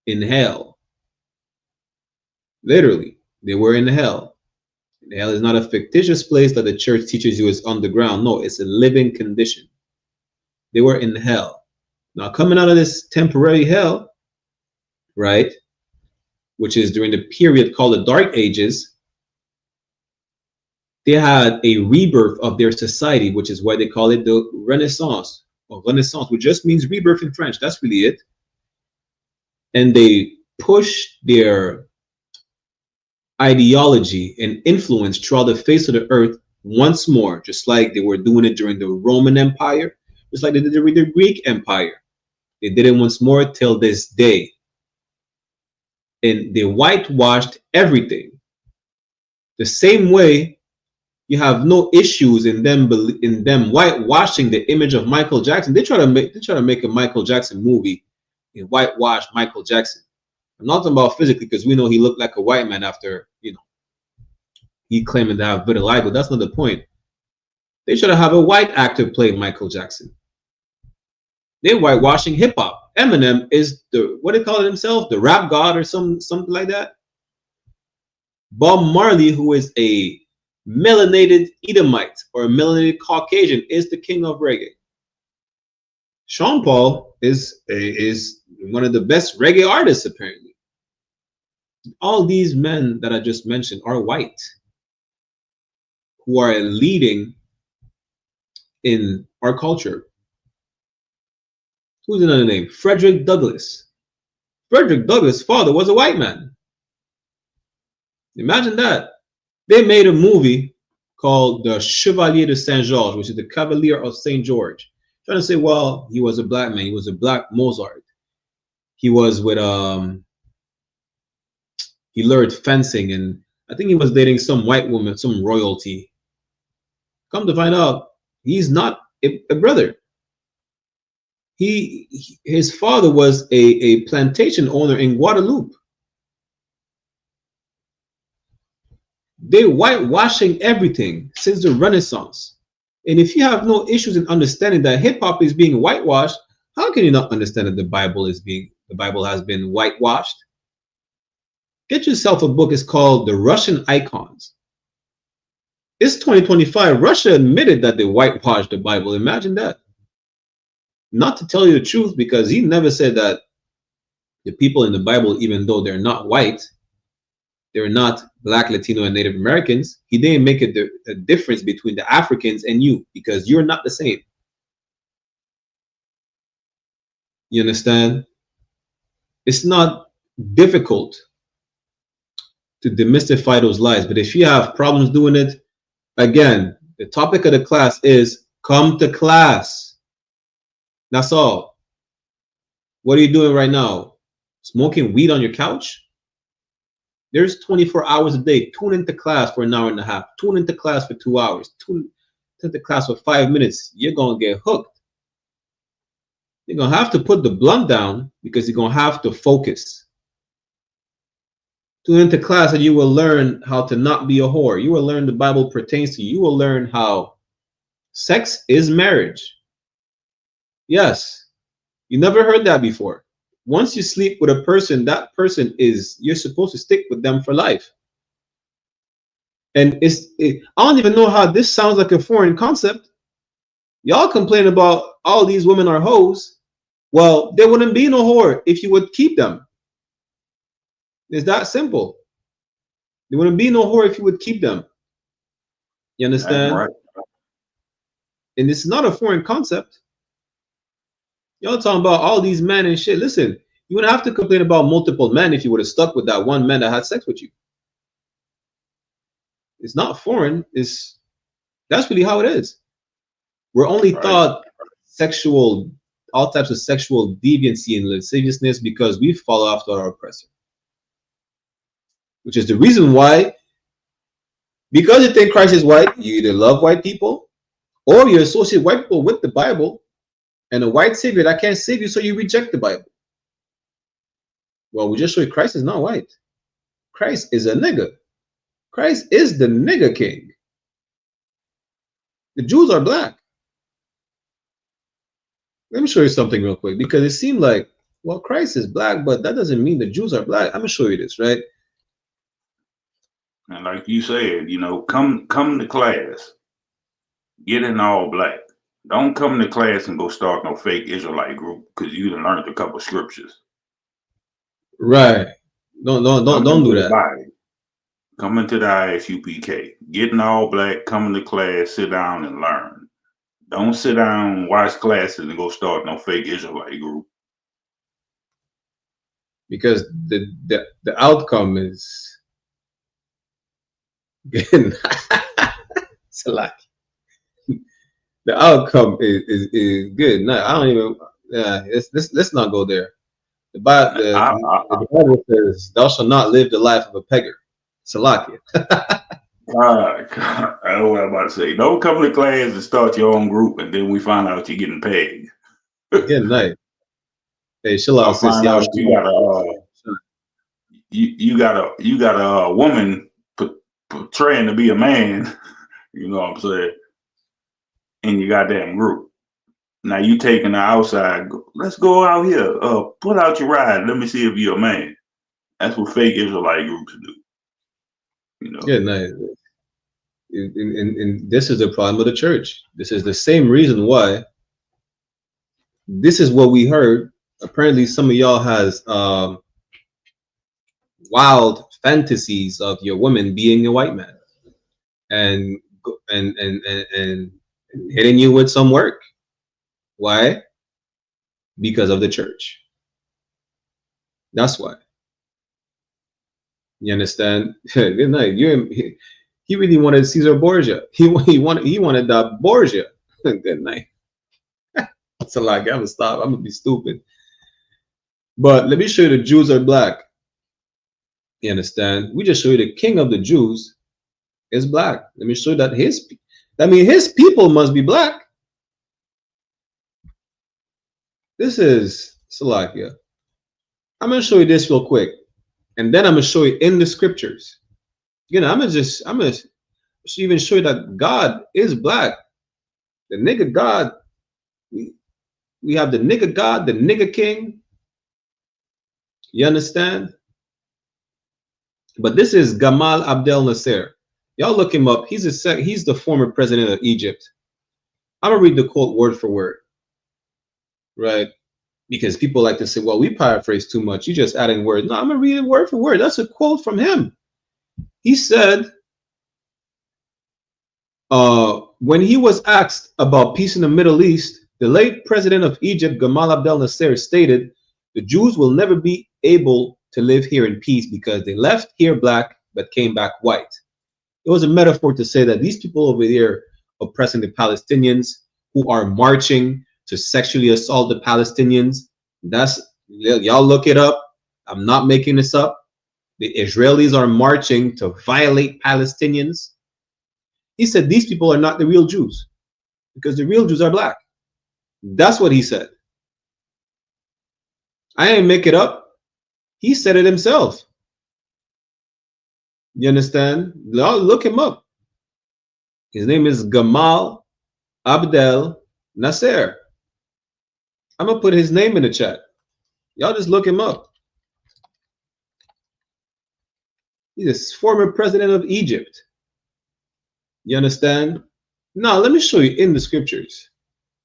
in hell. Literally, they were in hell. Hell is not a fictitious place that the church teaches you is underground. No, it's a living condition. They were in hell. Now, coming out of this temporary hell, right, which is during the period called the Dark Ages, they had a rebirth of their society, which is why they call it the Renaissance, or Renaissance, which just means rebirth in French. That's really it. And they pushed their ideology and influence throughout the face of the earth once more, just like they were doing it during the Roman Empire, just like they did it with the Greek Empire. They did it once more till this day. And they whitewashed everything. The same way you have no issues in them whitewashing the image of Michael Jackson. They try to make a Michael Jackson movie and whitewash Michael Jackson. I'm not talking about physically, because we know he looked like a white man after, he claiming to have vitiligo. That's not the point. They should have a white actor play Michael Jackson. They're whitewashing hip hop. Eminem is what they call it himself, the rap god or something like that. Bob Marley, who is a melanated Edomite or a melanated Caucasian, is the king of reggae. Sean Paul is one of the best reggae artists, apparently. All these men that I just mentioned are white, who are leading in our culture. Who's another name? Frederick Douglass. Frederick Douglass' father was a white man. Imagine that. They made a movie called The Chevalier de Saint-Georges, which is the Cavalier of St. George. Trying to say, well, he was a black man. He was a black Mozart. He was with, he learned fencing, and I think he was dating some white woman, some royalty. Come to find out, he's not a brother. His father was a plantation owner in Guadeloupe. They're whitewashing everything since the Renaissance. And if you have no issues in understanding that hip hop is being whitewashed, how can you not understand that the Bible has been whitewashed? Get yourself a book. It's called The Russian Icons. It's 2025. Russia admitted that they whitewashed the Bible. Imagine that. Not to tell you the truth, because he never said that the people in the Bible, even though they're not white, they're not Black, Latino, and Native Americans, he didn't make a difference between the Africans and you, because you're not the same. You understand? It's not difficult to demystify those lies, but if you have problems doing it, again, the topic of the class is come to class. That's all. What are you doing right now? Smoking weed on your couch? There's 24 hours a day. Tune into class for an hour and a half. Tune into class for 2 hours. Tune into class for 5 minutes. You're going to get hooked. You're going to have to put the blunt down because you're going to have to focus. Tune into class and you will learn how to not be a whore. You will learn the Bible pertains to you. You will learn how sex is marriage. Yes. You never heard that before. Once you sleep with a person, that person is, you're supposed to stick with them for life. And I don't even know how this sounds like a foreign concept. Y'all complain about all these women are hoes. Well, there wouldn't be no whore if you would keep them. It's that simple. There wouldn't be no whore if you would keep them. You understand? Right. And it's not a foreign concept. Y'all talking about all these men and shit. Listen, you wouldn't have to complain about multiple men if you would have stuck with that one man that had sex with you. It's not foreign. That's really how it is. We're only taught all types of sexual deviancy and lasciviousness because we follow after our oppressor. Which is the reason why, because you think Christ is white, you either love white people or you associate white people with the Bible and a white savior that can't save you, so you reject the Bible. Well, we just show you Christ is not white. Christ is a nigga. Christ is the nigga king. The Jews are black. Let me show you something real quick, because it seemed like, well, Christ is black, but that doesn't mean the Jews are black. I'm gonna show you this, right? And like you said, you know, come to class, get in all black. Don't come to class and go start no fake Israelite group because you done learned a couple scriptures. Right. Don't do that. Come into the I.S.U.P.K. Get in all black, come into class, sit down and learn. Don't sit down, watch classes and go start no fake Israelite group. Because the outcome is good. The outcome is good. No, I don't even. Yeah, let's not go there. The Bible says, "Thou shalt not live the life of a beggar." Salakia. God, I don't know what I'm about to say. Don't come to class and start your own group, and then we find out you're getting paid. Good night. Hey, Shalom, sis. You got a woman portraying to be a man. You know what I'm saying? In your goddamn group. Now you taking her outside. Let's go out here. Put out your ride. Let me see if you're a man. That's what fake Israelite groups do. You know. Yeah, nice. And this is the problem with the church. This is the same reason why. This is what we heard. Apparently, some of y'all has wild fantasies of your woman being a white man, and hitting you with some work. Why? Because of the church. That's why. You understand? Good night. He really wanted Caesar Borgia. He wanted that Borgia. Good night. It's a lot. I'm gonna stop. I'm gonna be stupid. But let me show you the Jews are black. You understand? We just show you the king of the Jews is black. Let me show you that his people must be black. This is Salakia. I'm gonna show you this real quick, and then I'm gonna show you in the scriptures. You know, I'm gonna even show you that God is black. The nigga God. We have the nigga God, the nigga king. You understand? But this is Gamal Abdel Nasser. Y'all look him up. He's the former president of Egypt. I'm gonna read the quote word for word. Right? Because people like to say, well, we paraphrase too much. You just adding words. No, I'm gonna read it word for word. That's a quote from him. He said, when he was asked about peace in the Middle East, The late president of Egypt, Gamal Abdel Nasser, stated, "The Jews will never be able to live here in peace because they left here black but came back white." It was a metaphor to say that these people over there oppressing the Palestinians, who are marching to sexually assault the Palestinians, y'all look it up. I'm not making this up. The Israelis are marching to violate Palestinians. He said these people are not the real Jews because the real Jews are black. That's what he said. I didn't make it up. He said it himself. You understand? Look him up. His name is Gamal Abdel Nasser. I'm going to put his name in the chat. Y'all just look him up. He's a former president of Egypt. You understand? Now, let me show you in the scriptures.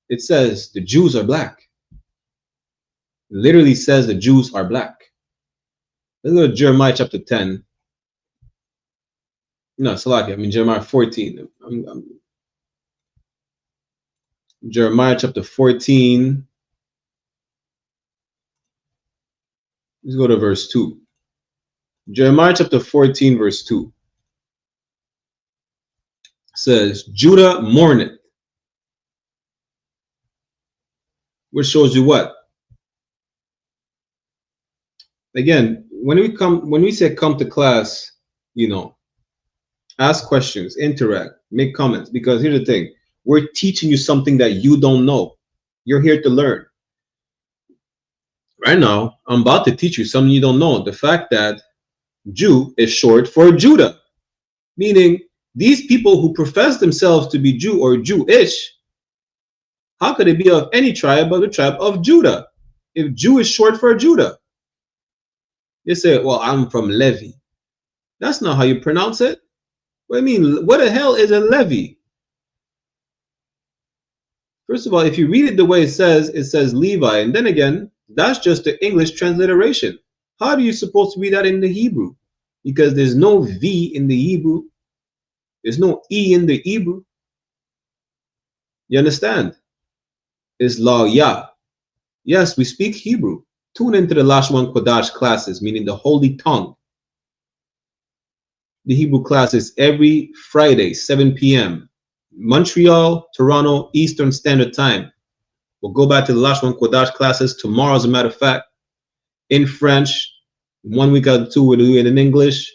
It says the Jews are black. It literally says the Jews are black. Let's go to Jeremiah chapter 10. No, Salaki, I mean Jeremiah 14. Jeremiah chapter 14. Let's go to verse 2. Jeremiah chapter 14, verse 2 says, Judah mourneth. Which shows you what? Again, when we say come to class, you know, ask questions, interact, make comments, because here's the thing, we're teaching you something that you don't know. You're here to learn. Right now, I'm about to teach you something you don't know. The fact that Jew is short for Judah, meaning these people who profess themselves to be Jew or Jewish, how could it be of any tribe but the tribe of Judah if Jew is short for Judah? You say, well, I'm from Levi. That's not how you pronounce it. What I mean, what the hell is a Levi? First of all, if you read it the way it says Levi, and then again, that's just the English transliteration. How are you supposed to read that in the Hebrew? Because there's no V in the Hebrew. There's no E in the Hebrew. You understand? It's La Yah. Yes, we speak Hebrew. Tune into the Lashwan Kodash classes, meaning the Holy Tongue. The Hebrew class is every Friday, 7 p.m. Montreal, Toronto, Eastern Standard Time. We'll go back to the Lashwan Kodash classes tomorrow, as a matter of fact, in French. 1 week out of 2, we'll do it in English.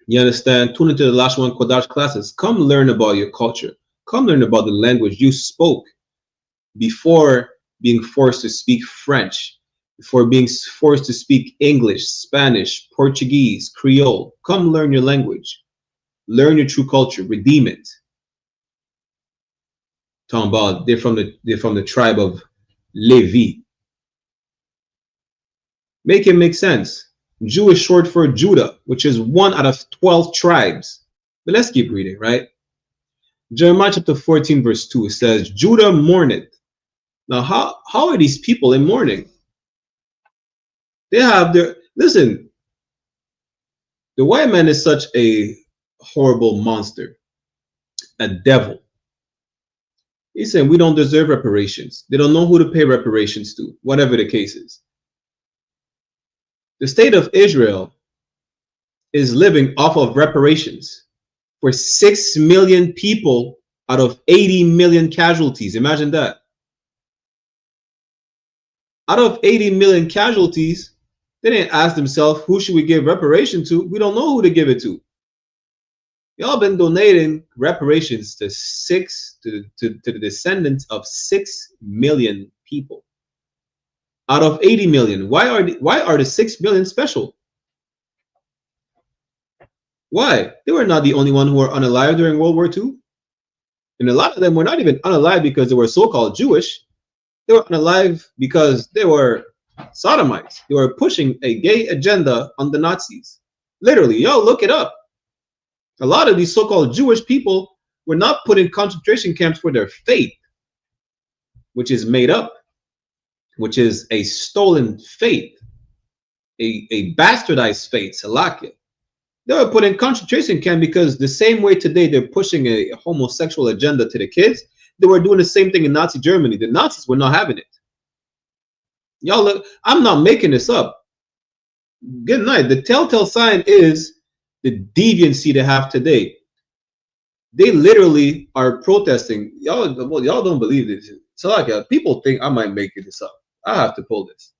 You understand? Tune into the Lashwan Kodash classes. Come learn about your culture. Come learn about the language you spoke before being forced to speak French, before being forced to speak English, Spanish, Portuguese, Creole. Come learn your language. Learn your true culture. Redeem it. Talking about they're from the tribe of Levi. Make it make sense. Jew is short for Judah, which is 1 out of 12 tribes. But let's keep reading, right? Jeremiah chapter 14, verse 2, it says, Judah mourneth. Now, how are these people in mourning? They have their, listen, the white man is such a horrible monster, a devil. He said, we don't deserve reparations. They don't know who to pay reparations to, whatever the case is. The state of Israel is living off of reparations for 6 million people out of 80 million casualties. Imagine that. Out of 80 million casualties, they didn't ask themselves, who should we give reparation to? We don't know who to give it to. Y'all been donating reparations to the descendants of 6 million people. Out of 80 million. Why are the 6 million special? Why? They were not the only one who were unalive during World War II. And a lot of them were not even unalive because they were so-called Jewish. They were unalive because they were sodomites. They were pushing a gay agenda on the Nazis. Literally, y'all look it up. A lot of these so-called Jewish people were not put in concentration camps for their faith, which is made up, which is a stolen faith, a bastardized faith, Salakia. They were put in concentration camp because the same way today they're pushing a homosexual agenda to the kids, They were doing the same thing in Nazi Germany. The Nazis were not having it. Y'all look, I'm not making this up. Good night. The telltale sign is the deviancy they have today. They literally are protesting. Y'all don't believe this. So like people think I might make this up. I have to pull this.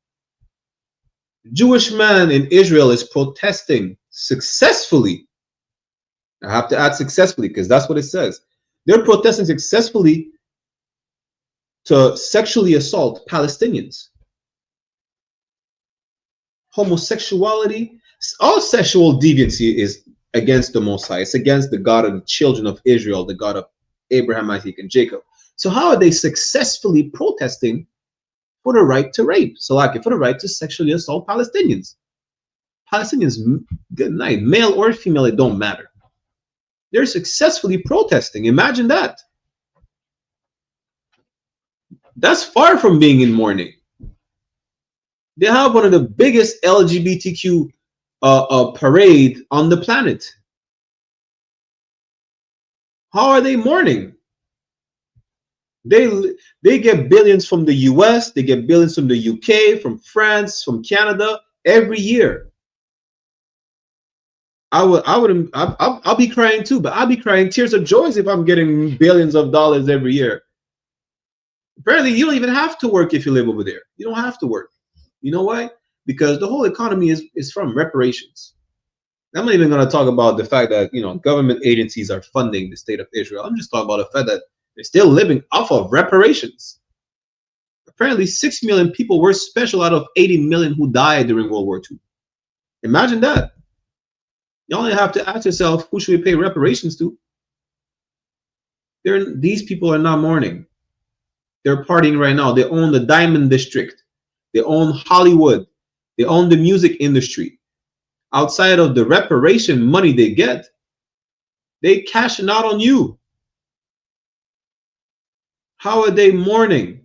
Jewish man in Israel is protesting successfully. I have to add successfully because that's what it says. They're protesting successfully to sexually assault Palestinians. Homosexuality, all sexual deviancy is against the Most High. It's against the God of the children of Israel, the God of Abraham, Isaac, and Jacob. So how are they successfully protesting for the right to rape? So like for the right to sexually assault Palestinians. Palestinians, good night, male or female, it don't matter. They're successfully protesting. Imagine that. That's far from being in mourning. They have one of the biggest LGBTQ parade on the planet. How are they mourning? They get billions from the US, they get billions from the UK, from France, from Canada every year. I'll be crying too, but I'll be crying tears of joy if I'm getting billions of dollars every year. Apparently, you don't even have to work if you live over there. You don't have to work. You know why? Because the whole economy is from reparations. I'm not even going to talk about the fact that, you know, government agencies are funding the state of Israel. I'm just talking about the fact that they're still living off of reparations. Apparently, 6 million people were special out of 80 million who died during World War II. Imagine that. You only have to ask yourself, who should we pay reparations to? These people are not mourning. They're partying right now. They own the Diamond District. They own Hollywood. They own the music industry. Outside of the reparation money they get, they cashing out on you. How are they mourning?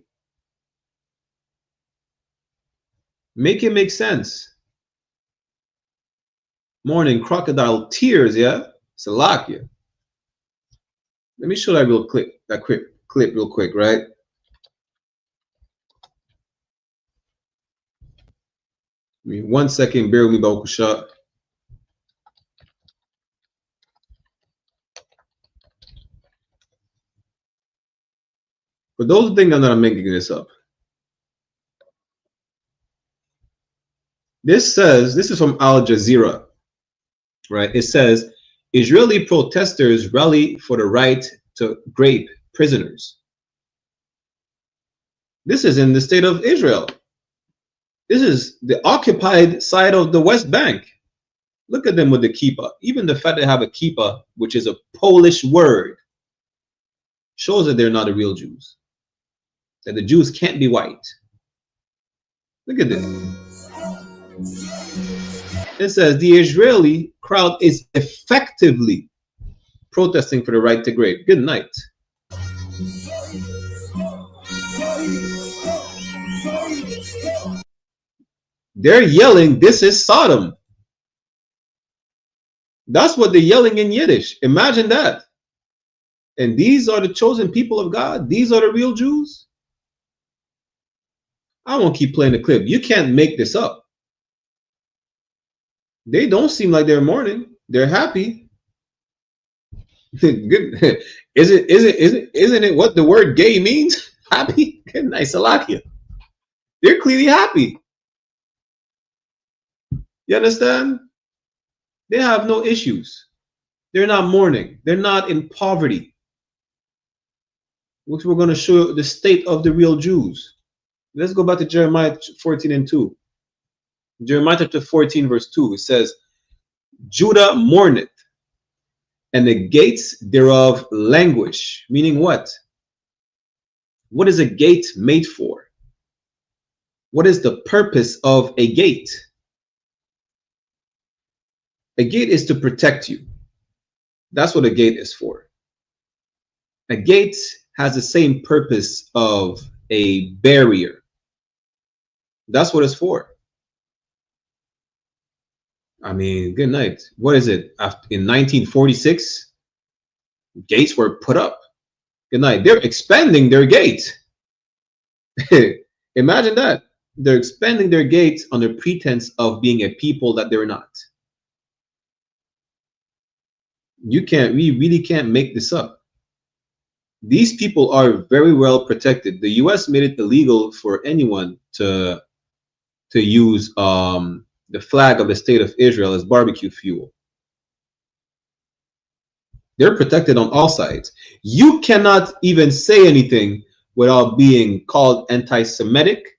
Make it make sense. Mourning, crocodile tears, yeah? Salakia. Let me show that real quick, that quick clip real quick, right? I mean, 1 second, bear with me, Baruch. But those things I'm not making this up. This says, this is from Al Jazeera, right? It says, Israeli protesters rally for the right to grape prisoners. This is in the state of Israel. This is the occupied side of the West Bank. Look at them with the kippah. Even the fact they have a kippah, which is a Polish word, shows that they're not the real Jews. That the Jews can't be white. Look at this. It says the Israeli crowd is effectively protesting for the right to grape. Good night. They're yelling, this is Sodom. That's what they're yelling in Yiddish. Imagine that. And these are the chosen people of God. These are the real Jews. I won't keep playing the clip. You can't make this up. They don't seem like they're mourning. They're happy. Good. Isn't it what the word gay means? Happy? Good night, Salakia. They're clearly happy. You understand? They have no issues. They're not mourning. They're not in poverty. Which we're going to show the state of the real Jews. Let's go back to Jeremiah 14:2. Jeremiah chapter 14 verse 2. It says, Judah mourneth, and the gates thereof languish. Meaning what? What is a gate made for? What is the purpose of a gate? A gate is to protect you. That's what a gate is for. A gate has the same purpose of a barrier. That's what it's for. I mean, good night. What is it? In 1946, gates were put up. Good night. They're expanding their gate. Imagine that. They're expanding their gates under pretense of being a people that they're not. We really can't make this up. These people are very well protected. The US made it illegal for anyone to use the flag of the state of Israel as barbecue fuel. They're protected on all sides. You cannot even say anything without being called anti-Semitic,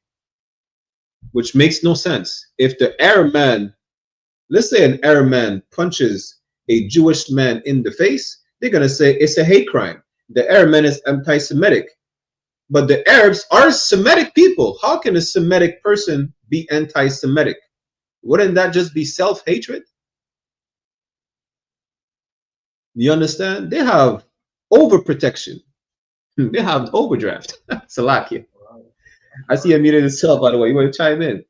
which makes no sense. If the Arab man, let's say an Arab man punches a Jewish man in the face, they're going to say it's a hate crime. The Arab man is anti-Semitic. But the Arabs are Semitic people. How can a Semitic person be anti-Semitic? Wouldn't that just be self-hatred? You understand? They have overprotection. They have overdraft. Salakia. I see you muted yourself, by the way. You want to chime in?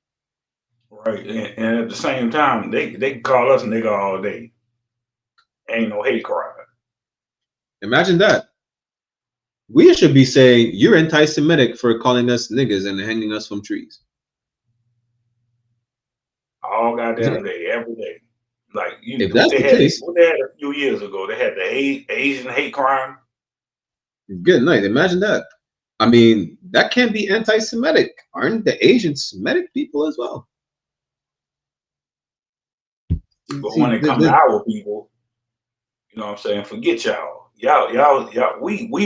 Right. And at the same time, they can call us nigga all day. Ain't no hate crime. Imagine that. We should be saying you're anti-Semitic for calling us niggas and hanging us from trees. All goddamn day, every day. Like if that's the case, what they had a few years ago, they had the Asian hate crime. Good night. Imagine that. I mean, that can't be anti-Semitic. Aren't the Asian Semitic people as well? But when it comes to our people, you know what I'm saying? Forget y'all. Y'all. We was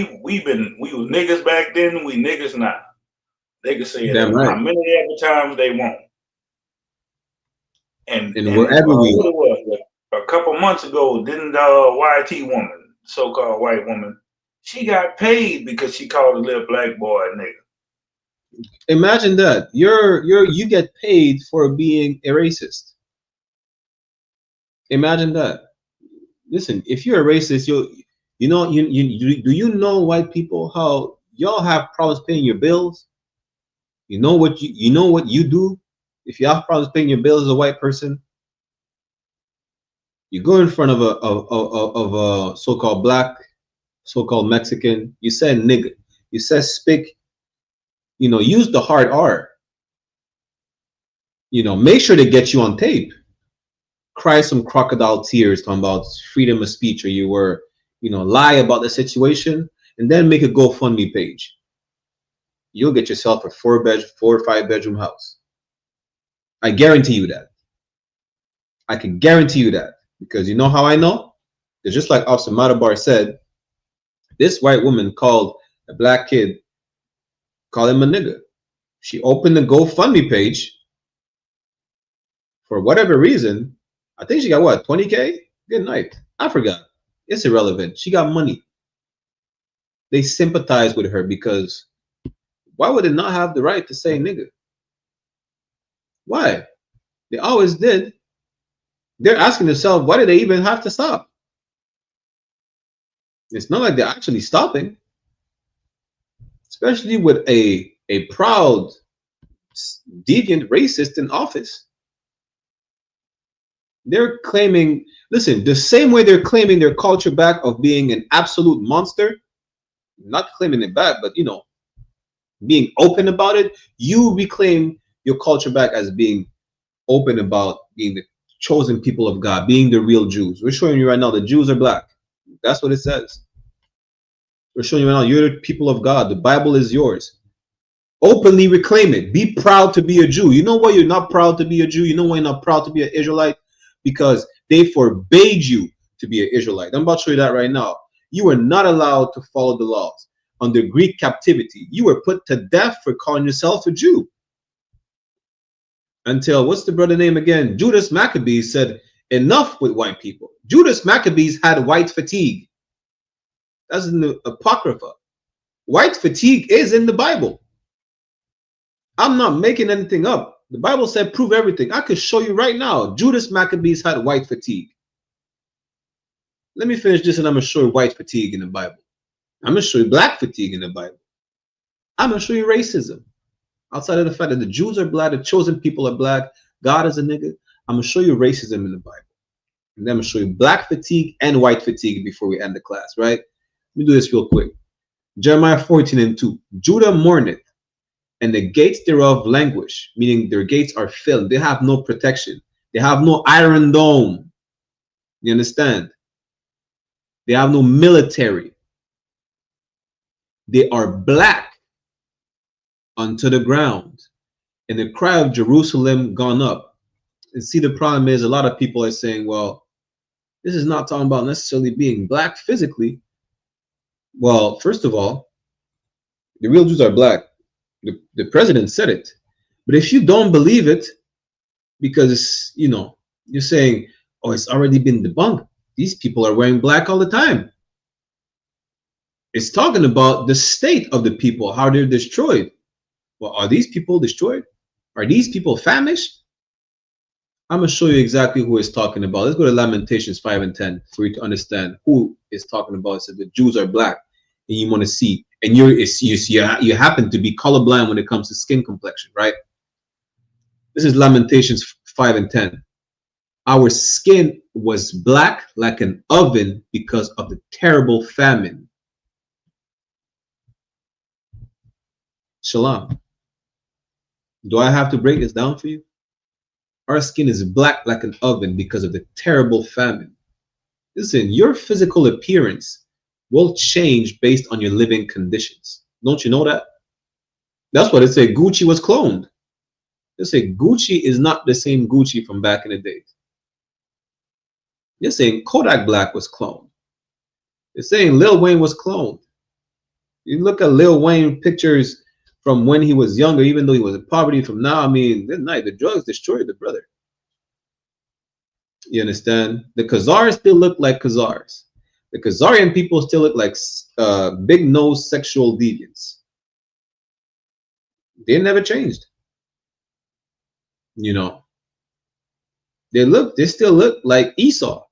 niggas back then. We niggas now. They can say it how many other times they want. And wherever we what it was, a couple months ago, didn't the YT woman, so-called white woman, she got paid because she called a little black boy a nigga. Imagine that. You get paid for being a racist. Imagine that. Listen, if you're a racist, do you know white people how y'all have problems paying your bills? You know what you do if you have problems paying your bills as a white person? You go in front of a so-called black, so-called Mexican, you say nigga, you say speak, use the hard R. Make sure to get you on tape. Cry some crocodile tears talking about freedom of speech, or you were, lie about the situation, and then make a GoFundMe page. You'll get yourself a 4 or 5 bedroom house. I guarantee you that. I can guarantee you that. Because you know how I know? It's just like Officer Matabar said, this white woman called a black kid, called him a nigga. She opened the GoFundMe page. For whatever reason, I think she got what, 20K? Good night. I forgot. It's irrelevant. She got money. They sympathize with her because why would they not have the right to say nigga? Why? They always did. They're asking themselves, why do they even have to stop? It's not like they're actually stopping. Especially with a proud, deviant racist in office. They're claiming, listen, the same way they're claiming their culture back of being an absolute monster, not claiming it back, but being open about it, you reclaim your culture back as being open about being the chosen people of God, being the real Jews. We're showing you right now the Jews are black. That's what it says. We're showing you right now you're the people of God. The Bible is yours. Openly reclaim it. Be proud to be a Jew. You know why you're not proud to be a Jew? You know why you're not proud to be an Israelite? Because they forbade you to be an Israelite. I'm about to show you that right now. You were not allowed to follow the laws. Under Greek captivity, you were put to death for calling yourself a Jew. Until, what's the brother name again? Judas Maccabees said, enough with white people. Judas Maccabees had white fatigue. That's in the Apocrypha. White fatigue is in the Bible. I'm not making anything up. The Bible said prove everything. I could show you right now. Judas Maccabees had white fatigue. Let me finish this and I'm going to show you white fatigue in the Bible. I'm going to show you black fatigue in the Bible. I'm going to show you racism. Outside of the fact that the Jews are black, the chosen people are black, God is a nigga, I'm going to show you racism in the Bible. And then I'm going to show you black fatigue and white fatigue before we end the class, right? Let me do this real quick. Jeremiah 14:2. Judah mourneth, and the gates thereof languish, meaning their gates are filled. They have no protection. They have no iron dome. You understand? They have no military. They are black unto the ground, and the cry of Jerusalem gone up. And see, the problem is a lot of people are saying, well, this is not talking about necessarily being black physically. Well, first of all, the real Jews are black. The president said it. But if you don't believe it, because, you know, you're saying, oh, it's already been debunked. These people are wearing black all the time. It's talking about the state of the people, how they're destroyed. Well, are these people destroyed? Are these people famished? I'm going to show you exactly who it's talking about. Let's go to Lamentations 5 and 10 for you to understand who is talking about. It says the Jews are black, and you want to see, and you happen to be colorblind when it comes to skin complexion, right? This is Lamentations 5 and 10. Our skin was black like an oven because of the terrible famine. Shalom. Do I have to break this down for you? Our skin is black like an oven because of the terrible famine. Listen, your physical appearance will change based on your living conditions. Don't you know that? That's what it said. Gucci was cloned. They say Gucci is not the same Gucci from back in the days. They're saying Kodak Black was cloned. They're saying Lil Wayne was cloned. You look at Lil Wayne pictures from when he was younger, even though he was in poverty, from now, I mean, the drugs destroyed the brother. You understand? The Khazars still look like Khazars. The Khazarian people still look like big nose sexual deviants. They never changed. You know, they still look like Esau.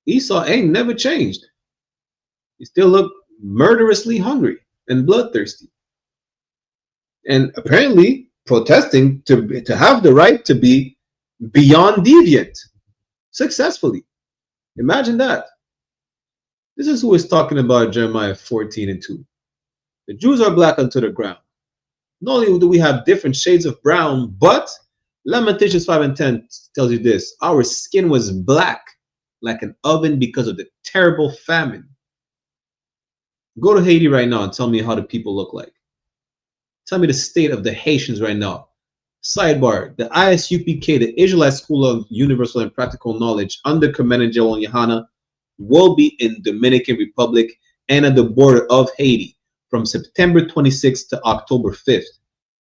Esau ain't never changed. He still look murderously hungry and bloodthirsty. And apparently protesting to have the right to be beyond deviant successfully. Imagine that. This is who is talking about Jeremiah 14 and 2. The Jews are black unto the ground. Not only do we have different shades of brown, but Lamentations 5 and 10 tells you this. Our skin was black like an oven because of the terrible famine. Go to Haiti right now and tell me how the people look like. Tell me the state of the Haitians right now. Sidebar, the I.S.U.P.K, the Israelite School of Universal and Practical Knowledge under Commander General YAHANNA, will be in Dominican Republic and at the border of Haiti from September 26th to October 5th.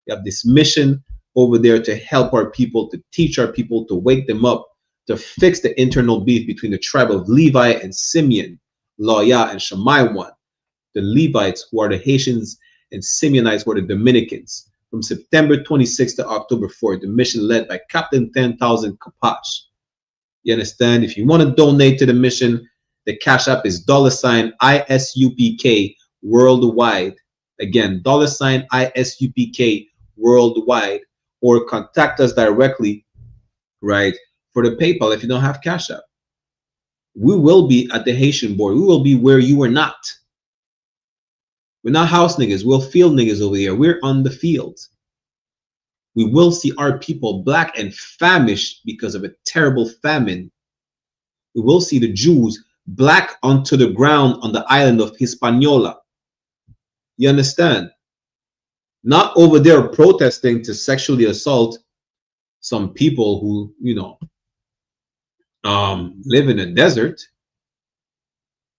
We have this mission over there to help our people, to teach our people, to wake them up, to fix the internal beef between the tribe of Levi and Simeon, Loya and Shemaiwan. The Levites, who are the Haitians, and Simeonites were the Dominicans. From September 26th to October 4th, the mission led by Captain 10,000 Kapash. You understand? If you want to donate to the mission, the Cash App is $ISUPK worldwide. Again, $ISUPK worldwide, or contact us directly, right, for the PayPal if you don't have Cash App. We will be at the Haitian border. We will be where you are not. We're not house niggas. We'll field niggas over here. We're on the field. We will see our people black and famished because of a terrible famine. We will see the Jews black onto the ground on the island of Hispaniola. You understand? Not over there protesting to sexually assault some people who, you know, live in a desert.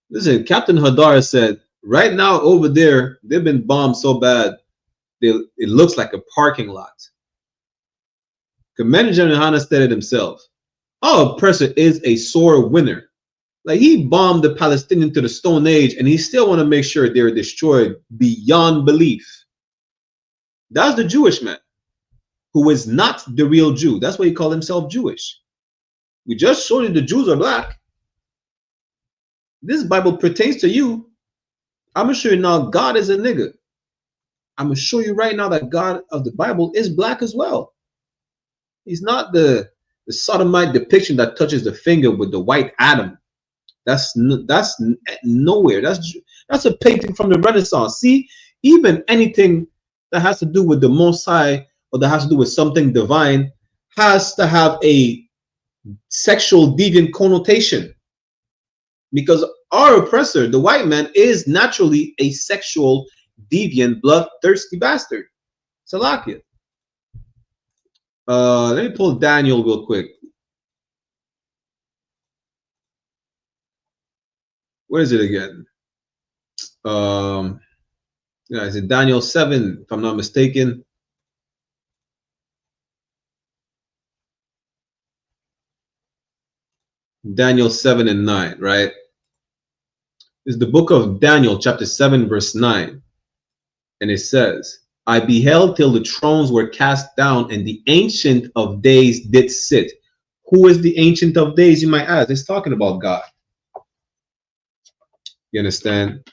Listen, Captain Hadar said, right now over there, they've been bombed so bad, it looks like a parking lot. Commander General YAHANNA said it himself. Our oppressor is a sore winner. Like, he bombed the Palestinians to the Stone Age, and he still want to make sure they're destroyed beyond belief. That's the Jewish man, who is not the real Jew. That's why he called himself Jewish. We just showed you the Jews are black. This Bible pertains to you. I'm going to show you now God is a nigga. I'm going to show you right now that God of the Bible is black as well. He's not the sodomite depiction that touches the finger with the white Adam. That's nowhere. That's a painting from the Renaissance. See, even anything that has to do with the Most High or that has to do with something divine has to have a sexual deviant connotation, because our oppressor, the white man, is naturally a sexual deviant, bloodthirsty bastard. Salakia. Let me pull Daniel real quick. Where is it again? Yeah, is it Daniel 7, if I'm not mistaken? Daniel 7 and 9, right? It's the book of Daniel, chapter 7, verse 9. And it says, I beheld till the thrones were cast down, and the Ancient of Days did sit. Who is the Ancient of Days, you might ask? It's talking about God. You understand?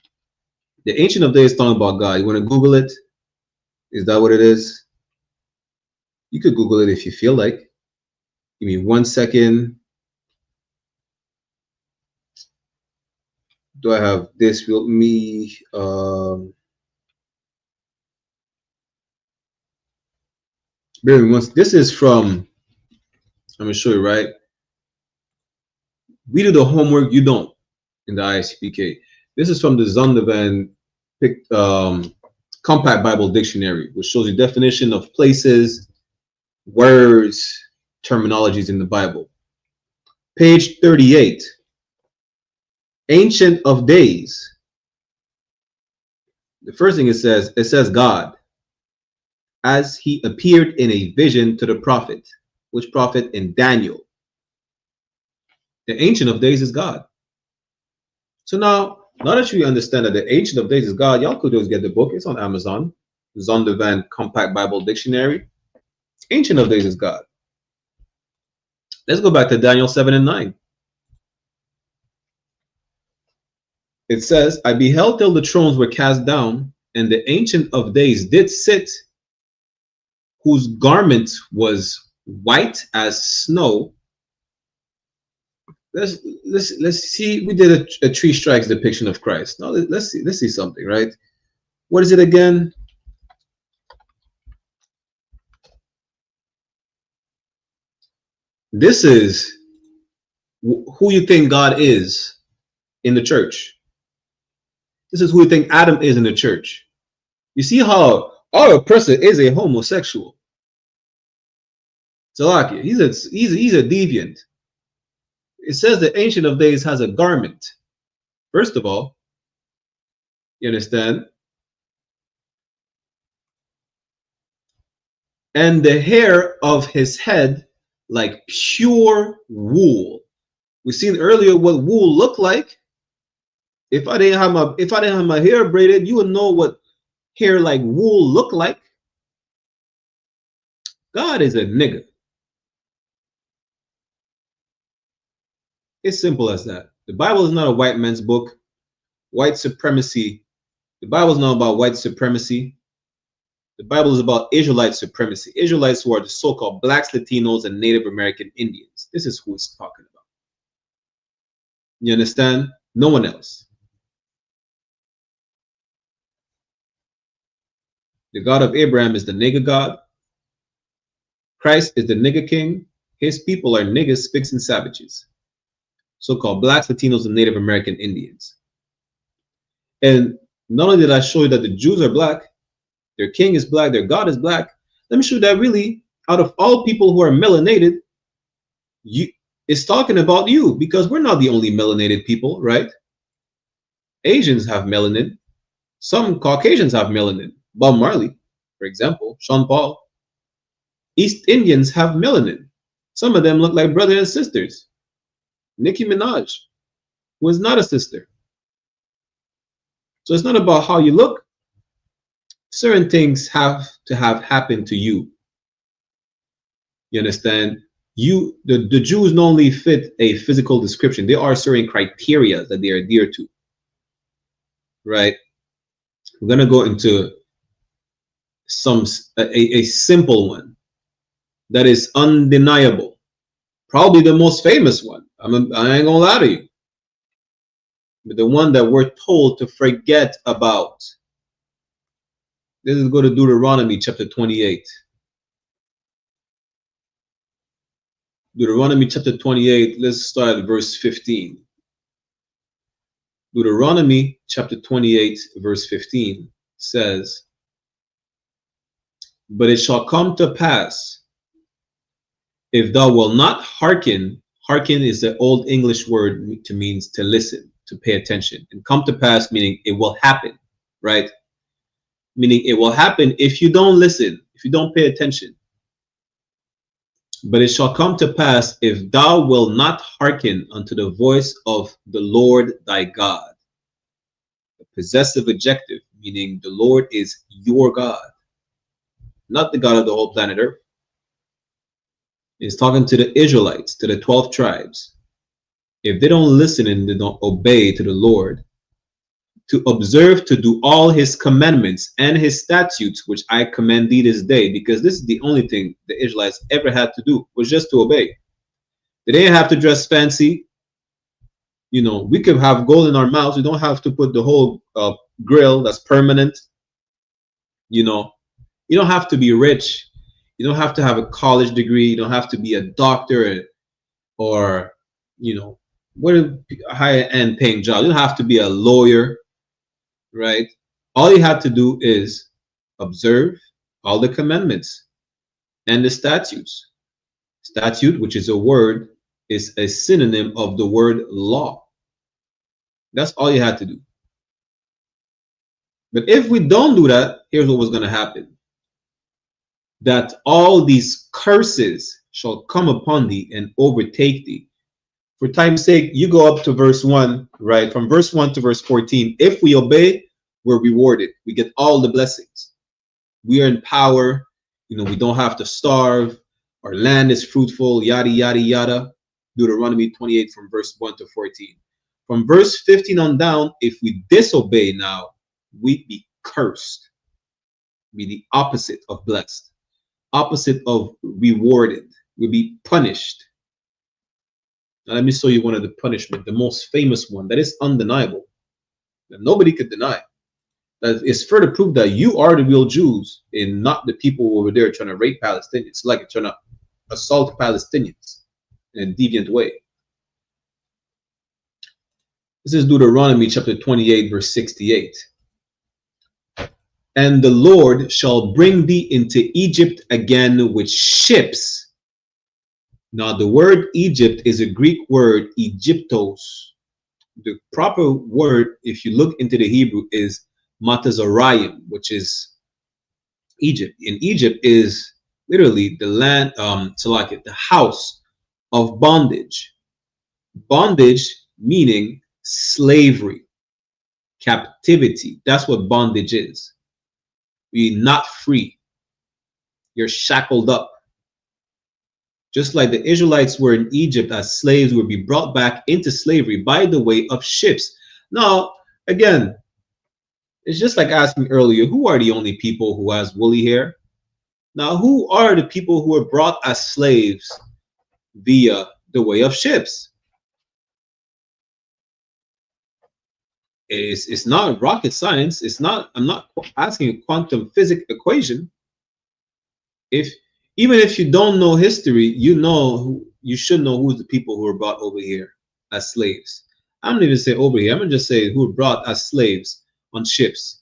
The Ancient of Days is talking about God. You want to Google it? Is that what it is? You could Google it if you feel like. Give me 1 second. Do I have this with me? This is from, I'm going to show you, right? We do the homework, you don't, in the I.S.U.P.K. This is from the Zondervan Compact Bible Dictionary, which shows you definition of places, words, terminologies in the Bible. Page 38. Ancient of Days. The first thing it says God, as he appeared in a vision to the prophet. Which prophet? In Daniel. The Ancient of Days is God. So now that you understand that the Ancient of Days is God, y'all could just get the book. It's on Amazon. Zondervan Compact Bible Dictionary. Ancient of Days is God. Let's go back to Daniel 7 and 9. It says, I beheld till the thrones were cast down, and the Ancient of Days did sit, whose garment was white as snow. Let's see. We did a three strikes depiction of Christ. Now let's see something, right? What is it again? This is who you think God is in the church. This is who you think Adam is in the church. You see how our oppressor is a homosexual. Salakia, he's a deviant. It says the Ancient of Days has a garment. First of all, you understand? And the hair of his head like pure wool. We seen earlier what wool looked like. If I didn't have my hair braided, you would know what hair like wool looked like. God is a nigga. It's simple as that. The Bible is not a white man's book. White supremacy. The Bible is not about white supremacy. The Bible is about Israelite supremacy. Israelites who are the so-called blacks, Latinos, and Native American Indians. This is who it's talking about. You understand? No one else. The God of Abraham is the nigger God. Christ is the nigger king. His people are niggers, spics, and savages. So-called blacks, Latinos, and Native American Indians. And not only did I show you that the Jews are black, their king is black, their God is black, let me show you that really, out of all people who are melanated, it's talking about you, because we're not the only melanated people, right? Asians have melanin. Some Caucasians have melanin. Bob Marley, for example, Sean Paul. East Indians have melanin. Some of them look like brothers and sisters. Nicki Minaj, who is not a sister. So it's not about how you look. Certain things have to have happened to you. You understand? The Jews not only fit a physical description, there are certain criteria that they adhere to. Right? We're gonna go into a simple one that is undeniable. Probably the most famous one. I ain't gonna lie to you. but the one that we're told to forget about. This is go to Deuteronomy chapter 28. Deuteronomy chapter 28, let's start at verse 15. Deuteronomy chapter 28, verse 15 says, "But it shall come to pass, if thou wilt not hearken," hearken is the old English word to means to listen, to pay attention. And come to pass meaning it will happen, right? Meaning it will happen if you don't listen, if you don't pay attention. "But it shall come to pass, if thou wilt not hearken unto the voice of the Lord thy God." The possessive adjective, meaning the Lord is your God, not the God of the whole planet Earth. It's talking to the Israelites, to the 12 tribes. If they don't listen and they don't obey to the Lord, to observe, to do all his commandments and his statutes, which I command thee this day, because this is the only thing the Israelites ever had to do, was just to obey. They didn't have to dress fancy. You know, we could have gold in our mouths. We don't have to put the whole grill that's permanent. You know, you don't have to be rich. You don't have to have a college degree. You don't have to be a doctor or, you know, what a higher end paying job. You don't have to be a lawyer, right? All you have to do is observe all the commandments and the statutes. Statute, which is a word, is a synonym of the word law. That's all you had to do. But if we don't do that, here's what was going to happen. That all these curses shall come upon thee and overtake thee. For time's sake, you go up to verse 1, right? From verse 1 to verse 14. If we obey, we're rewarded. We get all the blessings. We are in power. You know, we don't have to starve. Our land is fruitful, yada, yada, yada. Deuteronomy 28 from verse 1 to 14. From verse 15 on down, if we disobey now, we'd be cursed. Be the opposite of blessed. Opposite of rewarded. We'll be punished. Now let me show you one of the punishment, the most famous one that is undeniable, that nobody could deny. That is further proof that you are the real Jews and not the people over there trying to rape Palestinians, like trying to assault Palestinians in a deviant way. This is Deuteronomy chapter 28, verse 68. "And the Lord shall bring thee into Egypt again with ships." Now the word Egypt is a Greek word, Egyptos. The proper word, if you look into the Hebrew, is Matazarayim, which is Egypt. In Egypt is literally the land, the house of bondage. Bondage meaning slavery, captivity. That's what bondage is. You're not free. You're shackled up. Just like the Israelites were in Egypt as slaves, would be brought back into slavery by the way of ships. Now, again, it's just like asking earlier, who are the only people who has woolly hair? Now, who are the people who were brought as slaves via the way of ships? It's not rocket science. It's not. I'm not asking a quantum physics equation. Even if you don't know history, you should know who's the people who were brought over here as slaves. I'm not even say over here. I'm gonna just say who were brought as slaves on ships.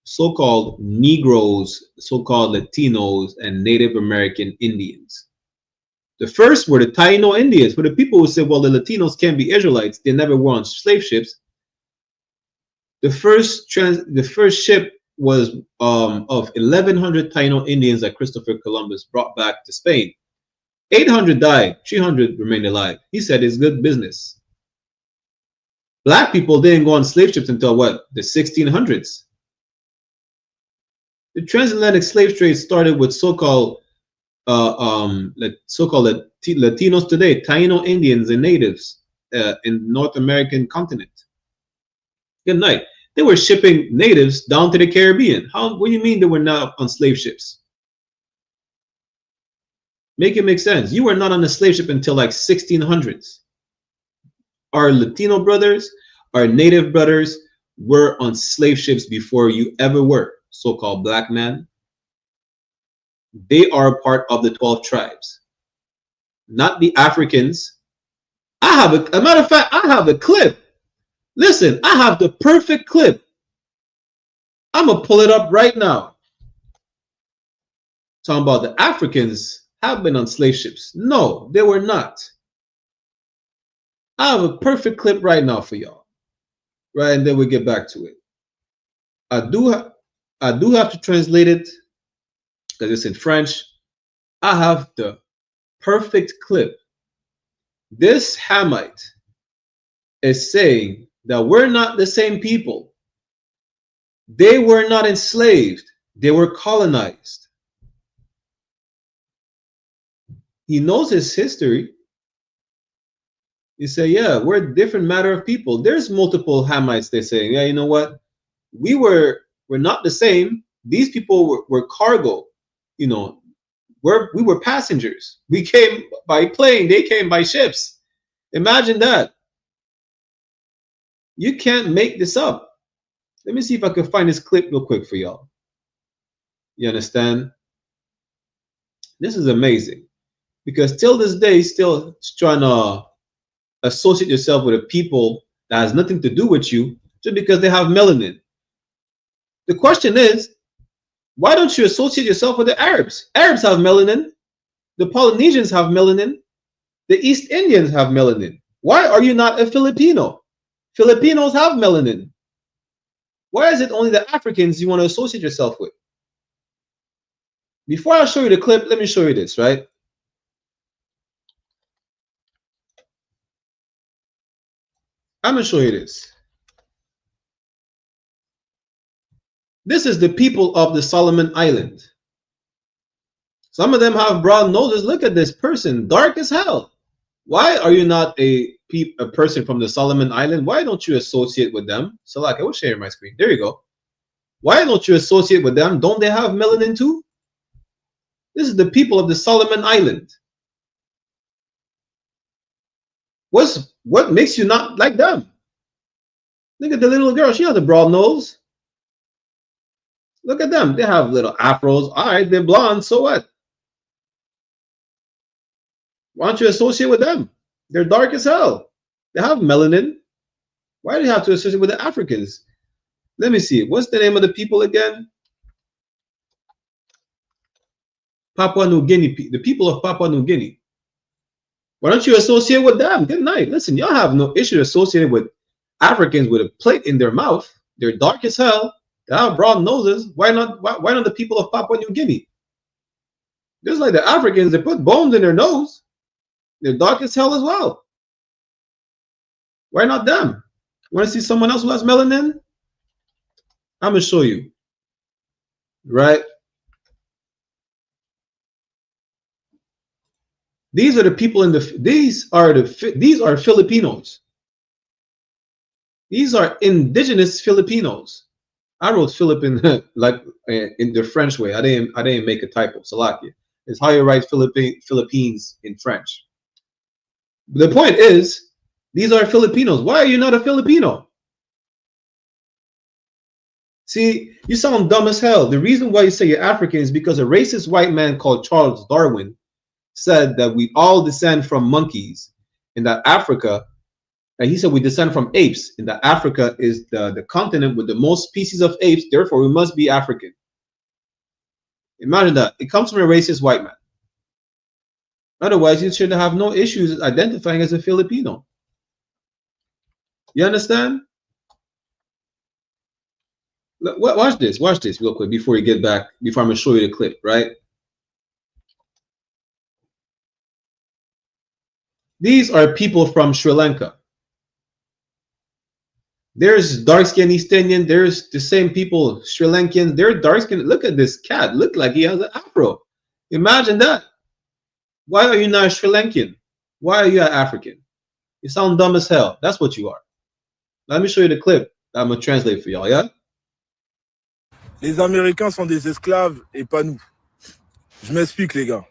So-called Negroes, so-called Latinos, and Native American Indians. The first were the Taino Indians, for the people who said, well, the Latinos can't be Israelites. They never were on slave ships. The first ship was of 1,100 Taino Indians that Christopher Columbus brought back to Spain. 800 died, 300 remained alive. He said it's good business. Black people didn't go on slave ships until what? The 1600s. The transatlantic slave trade started with so-called Latinos today, Taino Indians and natives in North American continent. Good night. They were shipping natives down to the Caribbean. What do you mean they were not on slave ships? Make it make sense. You were not on a slave ship until like 1600s. our Latino brothers, our native brothers were on slave ships before you ever were, so-called black man. They are part of the 12 tribes, not the Africans. I have a matter of fact, I have a clip. Listen, I have the perfect clip. I'm gonna pull it up right now. Talking about the Africans have been on slave ships. No, they were not. I have a perfect clip right now for y'all. Right, and then we get back to it. I do have to translate it because it's in French. I have the perfect clip. This Hamite is saying that we're not the same people. They were not enslaved. They were colonized. He knows his history. You say, yeah, we're a different matter of people. There's multiple Hamites. They say, yeah, you know what? We're not the same. These people were cargo. You know, we were passengers. We came by plane. They came by ships. Imagine that. You can't make this up. Let me see if I can find this clip real quick for y'all. You understand? This is amazing because till this day, still trying to associate yourself with a people that has nothing to do with you just because they have melanin. The question is, why don't you associate yourself with the Arabs? Arabs have melanin. The Polynesians have melanin. The East Indians have melanin. Why are you not a Filipino? Filipinos have melanin. Why is it only the Africans you want to associate yourself with? Before I show you the clip, let me show you this, right? I'm going to show you this. This is the people of the Solomon Island. Some of them have broad noses. Look at this person, dark as hell. Why are you not a person from the Solomon Island? Why don't you associate with them? So like, I will share my screen. There you go. Why don't you associate with them? Don't they have melanin too? This is the people of the Solomon Island. What makes you not like them? Look at the little girl. She has a broad nose. Look at them. They have little afros. All right, they're blonde. So what? Why don't you associate with them? They're dark as hell. They have melanin. Why do you have to associate with the Africans? Let me see. What's the name of the people again? Papua New Guinea. The people of Papua New Guinea. Why don't you associate with them? Good night. Listen, y'all have no issue associating with Africans with a plate in their mouth. They're dark as hell. They have broad noses. Why not the people of Papua New Guinea? Just like the Africans, they put bones in their nose. They're dark as hell as well. Why not them? Want to see someone else who has melanin? I'm gonna show you. Right? These are the people in the. These are Filipinos. These are indigenous Filipinos. I wrote Philippine like in the French way. I didn't make a typo. Salakia. It's how you write Philippines in French. The point is, these are Filipinos. Why are you not a Filipino? See, you sound dumb as hell. The reason why you say you're African is because a racist white man called Charles Darwin said that we all descend from monkeys, and that Africa, and he said we descend from apes, and that Africa is the continent with the most species of apes, therefore we must be African. Imagine that. It comes from a racist white man. Otherwise, you should have no issues identifying as a Filipino. You understand? Watch this real quick before you get back, before I'm going to show you the clip, right? These are people from Sri Lanka. There's dark-skinned East Indian. There's the same people, Sri Lankan. They're dark-skinned. Look at this cat. Look like he has an afro. Imagine that. Why are you not Sri Lankan? Why are you an African? You sound dumb as hell. That's what you are. Let me show you the clip that I'm going to translate for y'all, yeah? Les Américains sont des esclaves et pas nous. Je m'explique, les gars.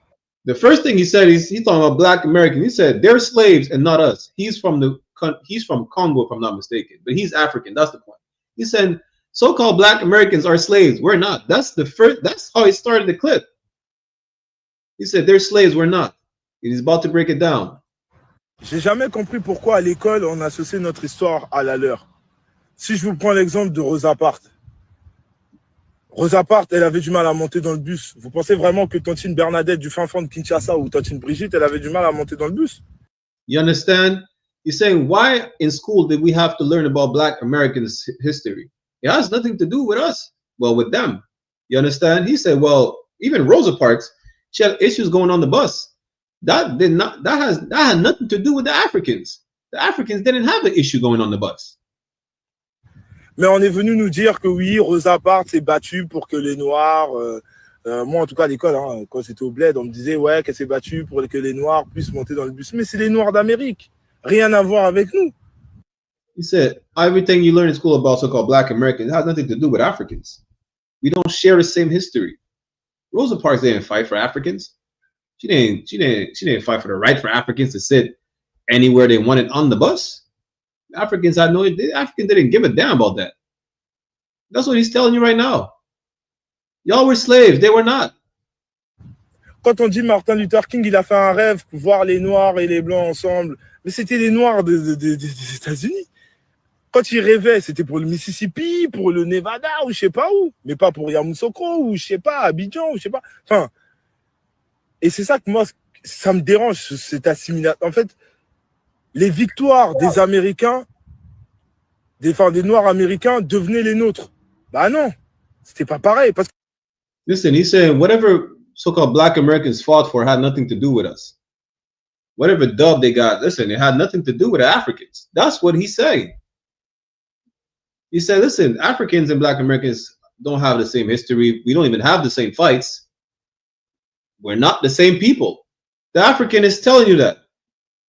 The first thing he said is he's talking about Black Americans. He said they're slaves and not us. He's from Congo, if I'm not mistaken, but he's African. That's the point. He said so-called Black Americans are slaves. We're not. That's the first. That's how he started the clip. He said they're slaves. We're not. He's about to break it down. J'ai jamais compris pourquoi à l'école on associe notre histoire à la leur. Si je vous prends l'exemple de Rosa Parks. Rosa Parks, elle avait du mal à monter dans le bus. Vous pensez vraiment que Tantine Bernadette du fin fond de Kinshasa ou Tantine Brigitte, elle avait du mal à monter dans le bus? You understand? He's saying, why in school did we have to learn about Black Americans' history? It has nothing to do with us. Well, with them. You understand? He said, well, even Rosa Parks, she had issues going on the bus. That had nothing to do with the Africans. The Africans didn't have an issue going on the bus. Mais on est venu nous dire que oui, Rosa Parks s'est battue pour que les Noirs, moi en tout cas à l'école, hein, quand j'étais au bled, on me disait ouais qu'elle s'est battue pour que les Noirs puissent monter dans le bus. Mais c'est les Noirs d'Amérique, rien à voir avec nous. He said, everything you learn in school about so-called Black Americans has nothing to do with Africans. We don't share the same history. Rosa Parks didn't fight for Africans. She didn't fight for the right for Africans to sit anywhere they wanted on the bus. Africans had no, Africans didn't give a damn about that. That's what he's telling you right now. Y'all were slaves, they were not. Quand on dit Martin Luther King, il a fait un rêve pour voir les Noirs et les Blancs ensemble, mais c'était les Noirs des États-Unis. Quand il rêvait, c'était pour le Mississippi, pour le Nevada ou je sais pas où, mais pas pour Yamoussoukro ou je sais pas, Abidjan ou je sais pas. Enfin, et c'est ça que moi, ça me dérange, cette assimilation. En fait, les victoires des Américains, des Noirs américains devenaient les nôtres. Bah non, c'était pas pareil. Parce que... Listen, he's saying whatever so-called Black Americans fought for had nothing to do with us. Whatever dub they got, listen, it had nothing to do with the Africans. That's what he's saying. He said, listen, Africans and Black Americans don't have the same history. We don't even have the same fights. We're not the same people. The African is telling you that.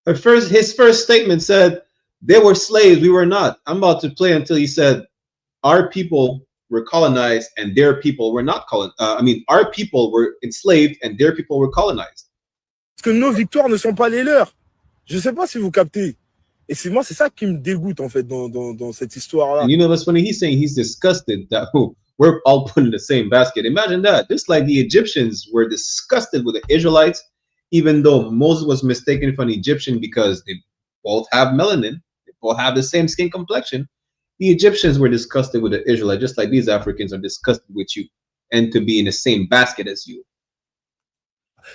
His first statement said, they were slaves, we were not. I'm about to play until he said, our people were colonized and their people were not colonized. Our people were enslaved and their people were colonized. Parce que nos victoires ne sont pas les leurs. Je sais pas si vous captez. Et moi, c'est ça qui me dégoûte, en fait, dans cette histoire-là. And you know what's funny? He's saying he's disgusted that we're all put in the same basket. Imagine that. Just like the Egyptians were disgusted with the Israelites, even though Moses was mistaken for an Egyptian because they both have melanin, they both have the same skin complexion. The Egyptians were disgusted with the Israelites, just like these Africans are disgusted with you and to be in the same basket as you.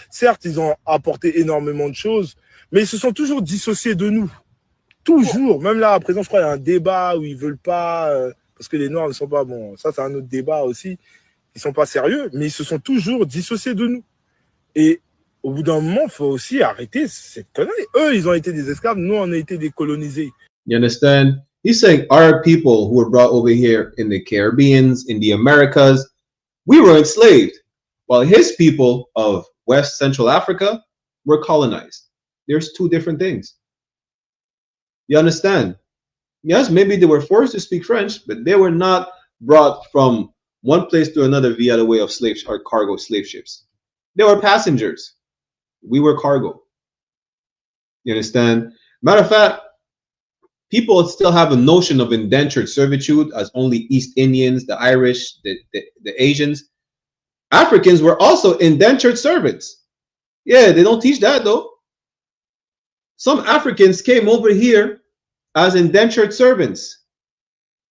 Certes, ils ont apporté énormément de choses, mais ils se sont toujours dissociés de nous. Toujours. Même là, à présent, je crois qu'il y a un débat où ils veulent pas, parce que les Noirs ne sont pas, bon, ça c'est un autre débat aussi, ils sont pas sérieux, mais ils se sont toujours dissociés de nous. Et au bout d'un moment, il faut aussi arrêter cette connerie. Eux, ils ont été des esclaves, nous, on a été des colonisés. You understand? He's saying our people who were brought over here in the Caribbeans, in the Americas, we were enslaved, while his people of West Central Africa were colonized. There's two different things. You understand? Yes, maybe they were forced to speak French, but they were not brought from one place to another via the way of slaves or cargo slave ships. They were passengers. We were cargo. You understand? Matter of fact, people still have a notion of indentured servitude as only East Indians, the Irish, the Asians. Africans were also indentured servants. Yeah, they don't teach that though. Some Africans came over here as indentured servants,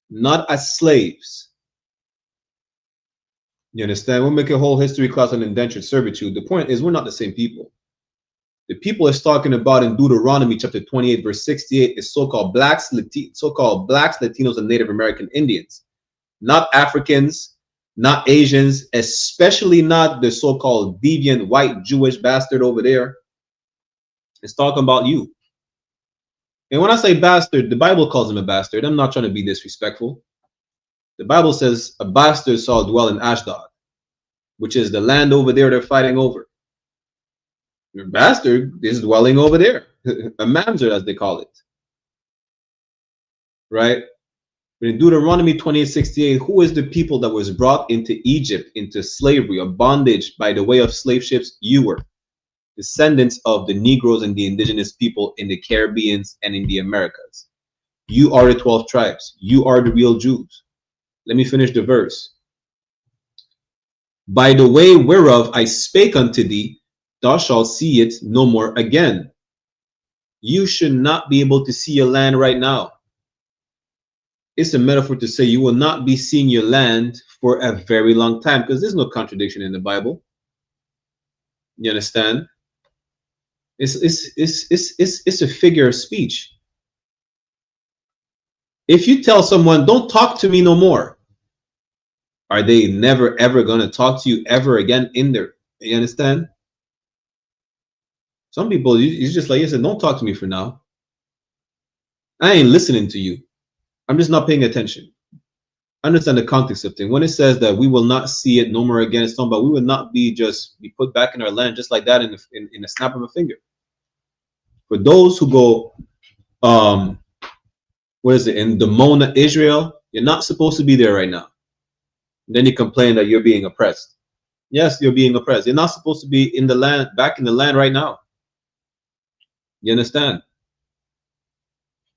not as slaves. You understand? We'll make a whole history class on indentured servitude. The point is, we're not the same people. The people is talking about in Deuteronomy chapter 28, verse 68, is so-called blacks, Latinos, and Native American Indians, not Africans, not Asians, especially not the so-called deviant white Jewish bastard over there. It's talking about you. And when I say bastard, the Bible calls him a bastard. I'm not trying to be disrespectful. The Bible says a bastard shall dwell in Ashdod, which is the land over there they're fighting over. Your bastard is dwelling over there, a mamzer as they call it. Right? But in Deuteronomy 28:68, who is the people that was brought into Egypt, into slavery or bondage by the way of slave ships? You were. descendants of the Negroes and the indigenous people in the Caribbean and in the Americas. You are the 12 tribes. You are the real Jews. Let me finish the verse. By the way whereof I spake unto thee, thou shalt see it no more again. You should not be able to see your land right now. It's a metaphor to say you will not be seeing your land for a very long time, because there's no contradiction in the Bible. You understand? It's a figure of speech. If you tell someone, don't talk to me no more, are they never ever going to talk to you ever again in there? You understand? Some people, you just like, you said, don't talk to me for now. I ain't listening to you. I'm just not paying attention. Understand the context of things. When it says that we will not see it no more again, it's talking about we will not be put back in our land just like that in a snap of a finger. For those who go, what is it, in Demona, Israel, you're not supposed to be there right now. And then you complain that you're being oppressed. Yes, you're being oppressed. You're not supposed to be in the land, back in the land right now. You understand?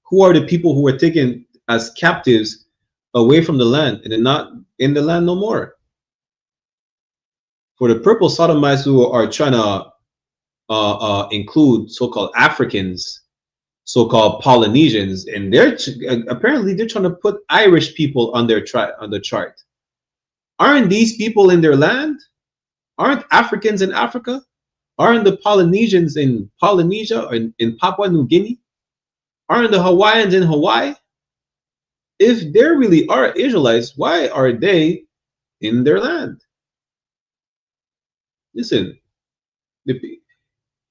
Who are the people who are taken as captives away from the land and they're not in the land no more? For the purple sodomites who are trying to include so-called Africans, so-called Polynesians, and they're apparently they're trying to put Irish people on their on the chart. Aren't these people in their land? Aren't Africans in Africa? Aren't the Polynesians in Polynesia or in Papua New Guinea? Aren't the Hawaiians in Hawaii? If there really are Israelites, why are they in their land? Listen,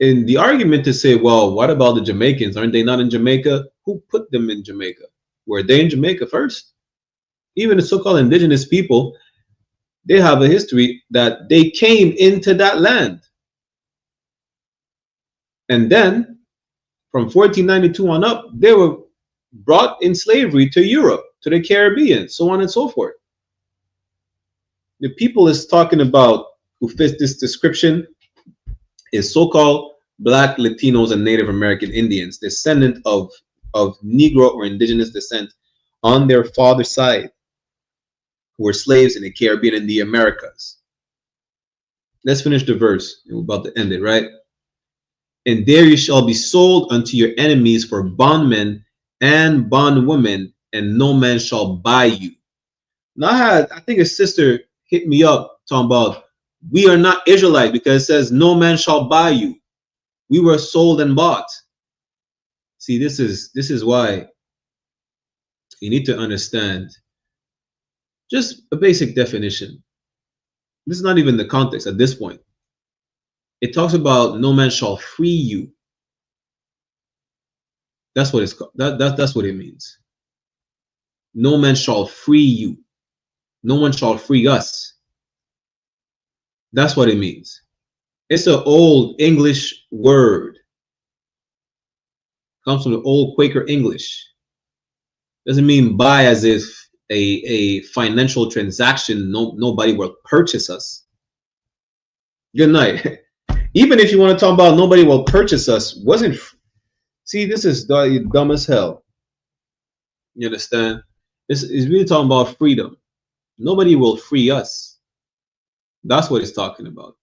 in the argument to say, well, what about the Jamaicans? Aren't they not in Jamaica? Who put them in Jamaica? Were they in Jamaica first? Even the so-called indigenous people, they have a history that they came into that land. And then from 1492 on up, they were brought in slavery to Europe, to the Caribbean, so on and so forth. The people is talking about who fits this description is so-called Black, Latinos, and Native American Indians, descendant of Negro or indigenous descent on their father's side, who were slaves in the Caribbean and the Americas. Let's finish the verse. We're about to end it, right? And there you shall be sold unto your enemies for bondmen and bondwomen, and no man shall buy you. Now I think a sister hit me up talking about we are not Israelite because it says no man shall buy you. We were sold and bought. See, this is why you need to understand just a basic definition. This is not even the context at this point. It talks about no man shall free you. That's what it's called. That's what it means. No man shall free you. No one shall free us. That's what it means. It's an old English word. Comes from the old Quaker English. Doesn't mean buy as if a financial transaction. Nobody will purchase us. Good night. Even if you want to talk about nobody will purchase us, wasn't. See, this is dumb as hell. You understand? This is really talking about freedom. Nobody will free us. That's what it's talking about.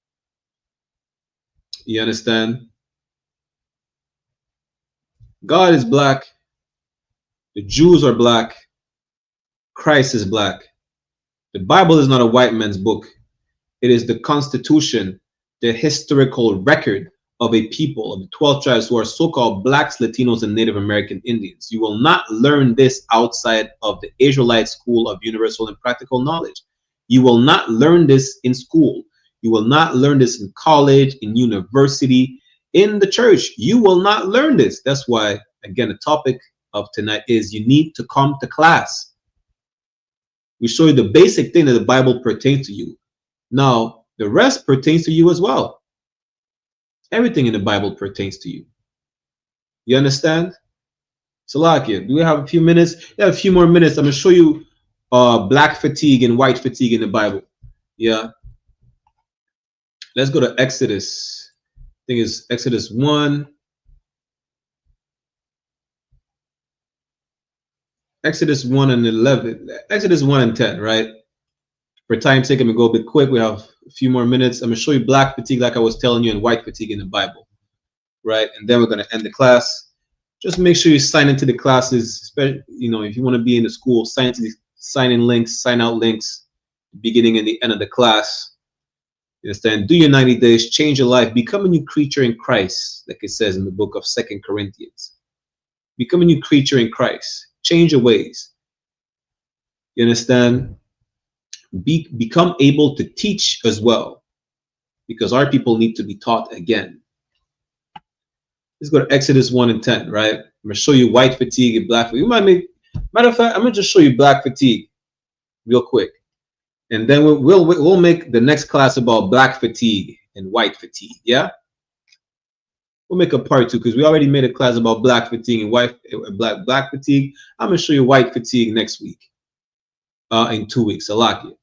You understand? God is black. The Jews are black. Christ is black. The Bible is not a white man's book. It is the Constitution, the historical record of a people of the 12 tribes who are so-called Blacks, Latinos, and Native American Indians. You will not learn this outside of the Israelite School of Universal and Practical Knowledge. You will not learn this in school. You will not learn this in college, in university, in the church. You will not learn this. That's why, again, the topic of tonight is you need to come to class. We show you the basic thing that the Bible pertains to you. Now, the rest pertains to you as well. Everything in the Bible pertains to you. You understand? Salakia, do we have a few minutes? Yeah, a few more minutes. I'm going to show you black fatigue and white fatigue in the Bible. Yeah. Let's go to Exodus. think it's Exodus 1. Exodus 1 and 11. Exodus 1 and 10, right? For time's sake, I'm going to go a bit quick. We have a few more minutes. I'm going to show you black fatigue like I was telling you and white fatigue in the Bible, right? And then we're going to end the class. Just make sure you sign into the classes, especially, you know, if you want to be in the school, sign in links, sign out links, beginning and the end of the class. You understand? Do your 90 days, change your life, become a new creature in Christ, like it says in the book of 2 Corinthians. Become a new creature in Christ. Change your ways. You understand? Become able to teach as well, because our people need to be taught again. Let's go to Exodus 1 and 10, right? I'm going to show you white fatigue and black fatigue. Matter of fact, I'm going to just show you black fatigue real quick. And then we'll make the next class about black fatigue and white fatigue, yeah? We'll make a part 2 because we already made a class about black fatigue and black fatigue. I'm going to show you white fatigue next week, in 2 weeks. I like it.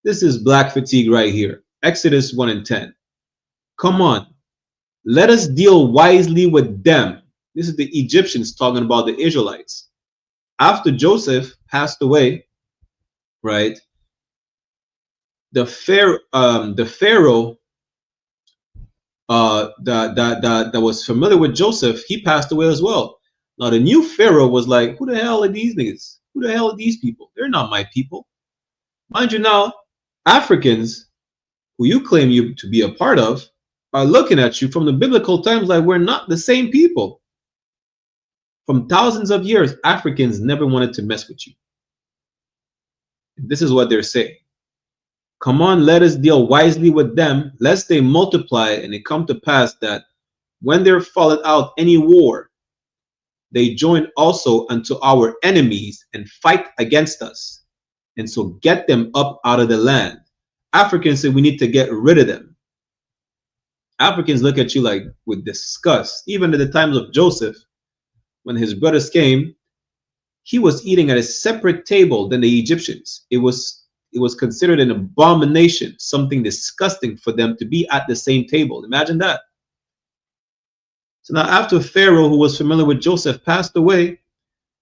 This is black fatigue right here. Exodus 1 and 10. Come on. Let us deal wisely with them. This is the Egyptians talking about the Israelites. After Joseph passed away, right? The Pharaoh that was familiar with Joseph, he passed away as well. Now the new Pharaoh was like, who the hell are these niggas? Who the hell are these people? They're not my people. Mind you now, Africans, who you claim you to be a part of, are looking at you from the biblical times like we're not the same people. From thousands of years, Africans never wanted to mess with you. This is what they're saying. Come on, let us deal wisely with them, lest they multiply, and it come to pass that when there falleth out any war, they join also unto our enemies and fight against us, and so get them up out of the land. Africans say we need to get rid of them. Africans look at you like with disgust. Even at the times of Joseph, when his brothers came, he was eating at a separate table than the Egyptians. It was considered an abomination, something disgusting for them to be at the same table. Imagine that. So now after Pharaoh, who was familiar with Joseph, passed away,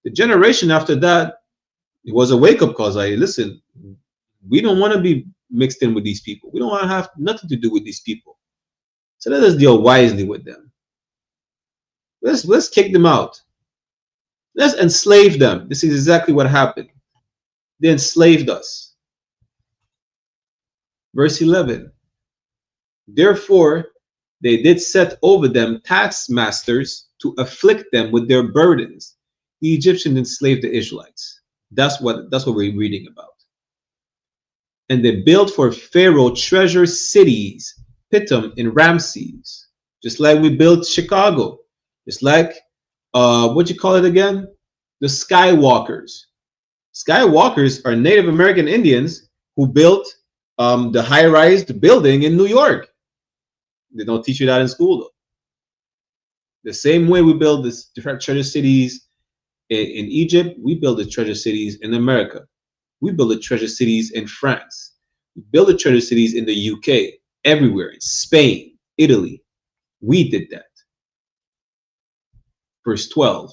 the generation after that, it was a wake-up call. Like, listen, we don't want to be mixed in with these people. We don't want to have nothing to do with these people. So let us deal wisely with them. Let's kick them out. Let's enslave them. This is exactly what happened. They enslaved us. Verse 11. Therefore, they did set over them taskmasters to afflict them with their burdens. The Egyptians enslaved the Israelites. That's what we're reading about. And they built for Pharaoh treasure cities, Pithom and Ramses, just like we built Chicago. It's like what you call it again? The Skywalkers. Skywalkers are Native American Indians who built the high-rise building in New York. They don't teach you that in school, though. The same way we build this different treasure cities in Egypt, we build the treasure cities in America. We build the treasure cities in France. We build the treasure cities in the UK, everywhere, in Spain, Italy. We did that. Verse 12.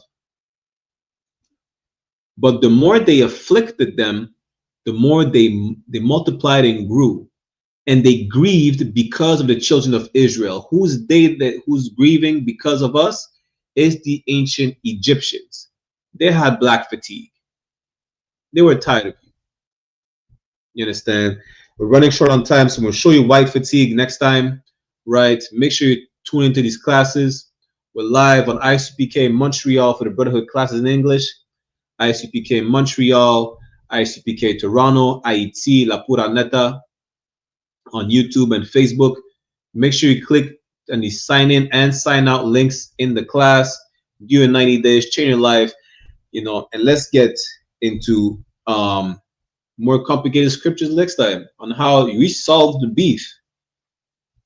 But the more they afflicted them, the more they multiplied and grew, and they grieved because of the children of Israel. Who's grieving because of us is the ancient Egyptians. They had black fatigue. They were tired of you. You understand? We're running short on time, so we'll show you white fatigue next time, right? Make sure you tune into these classes. We're live on I.S.U.P.K Montreal for the Brotherhood classes in English, I.S.U.P.K Montreal, I.S.U.P.K Toronto, IET, La Pura Neta on YouTube and Facebook. Make sure you click on the sign in and sign out links in the class. You in 90 days, change your life, you know, and let's get into more complicated scriptures next time on how we solve the beef.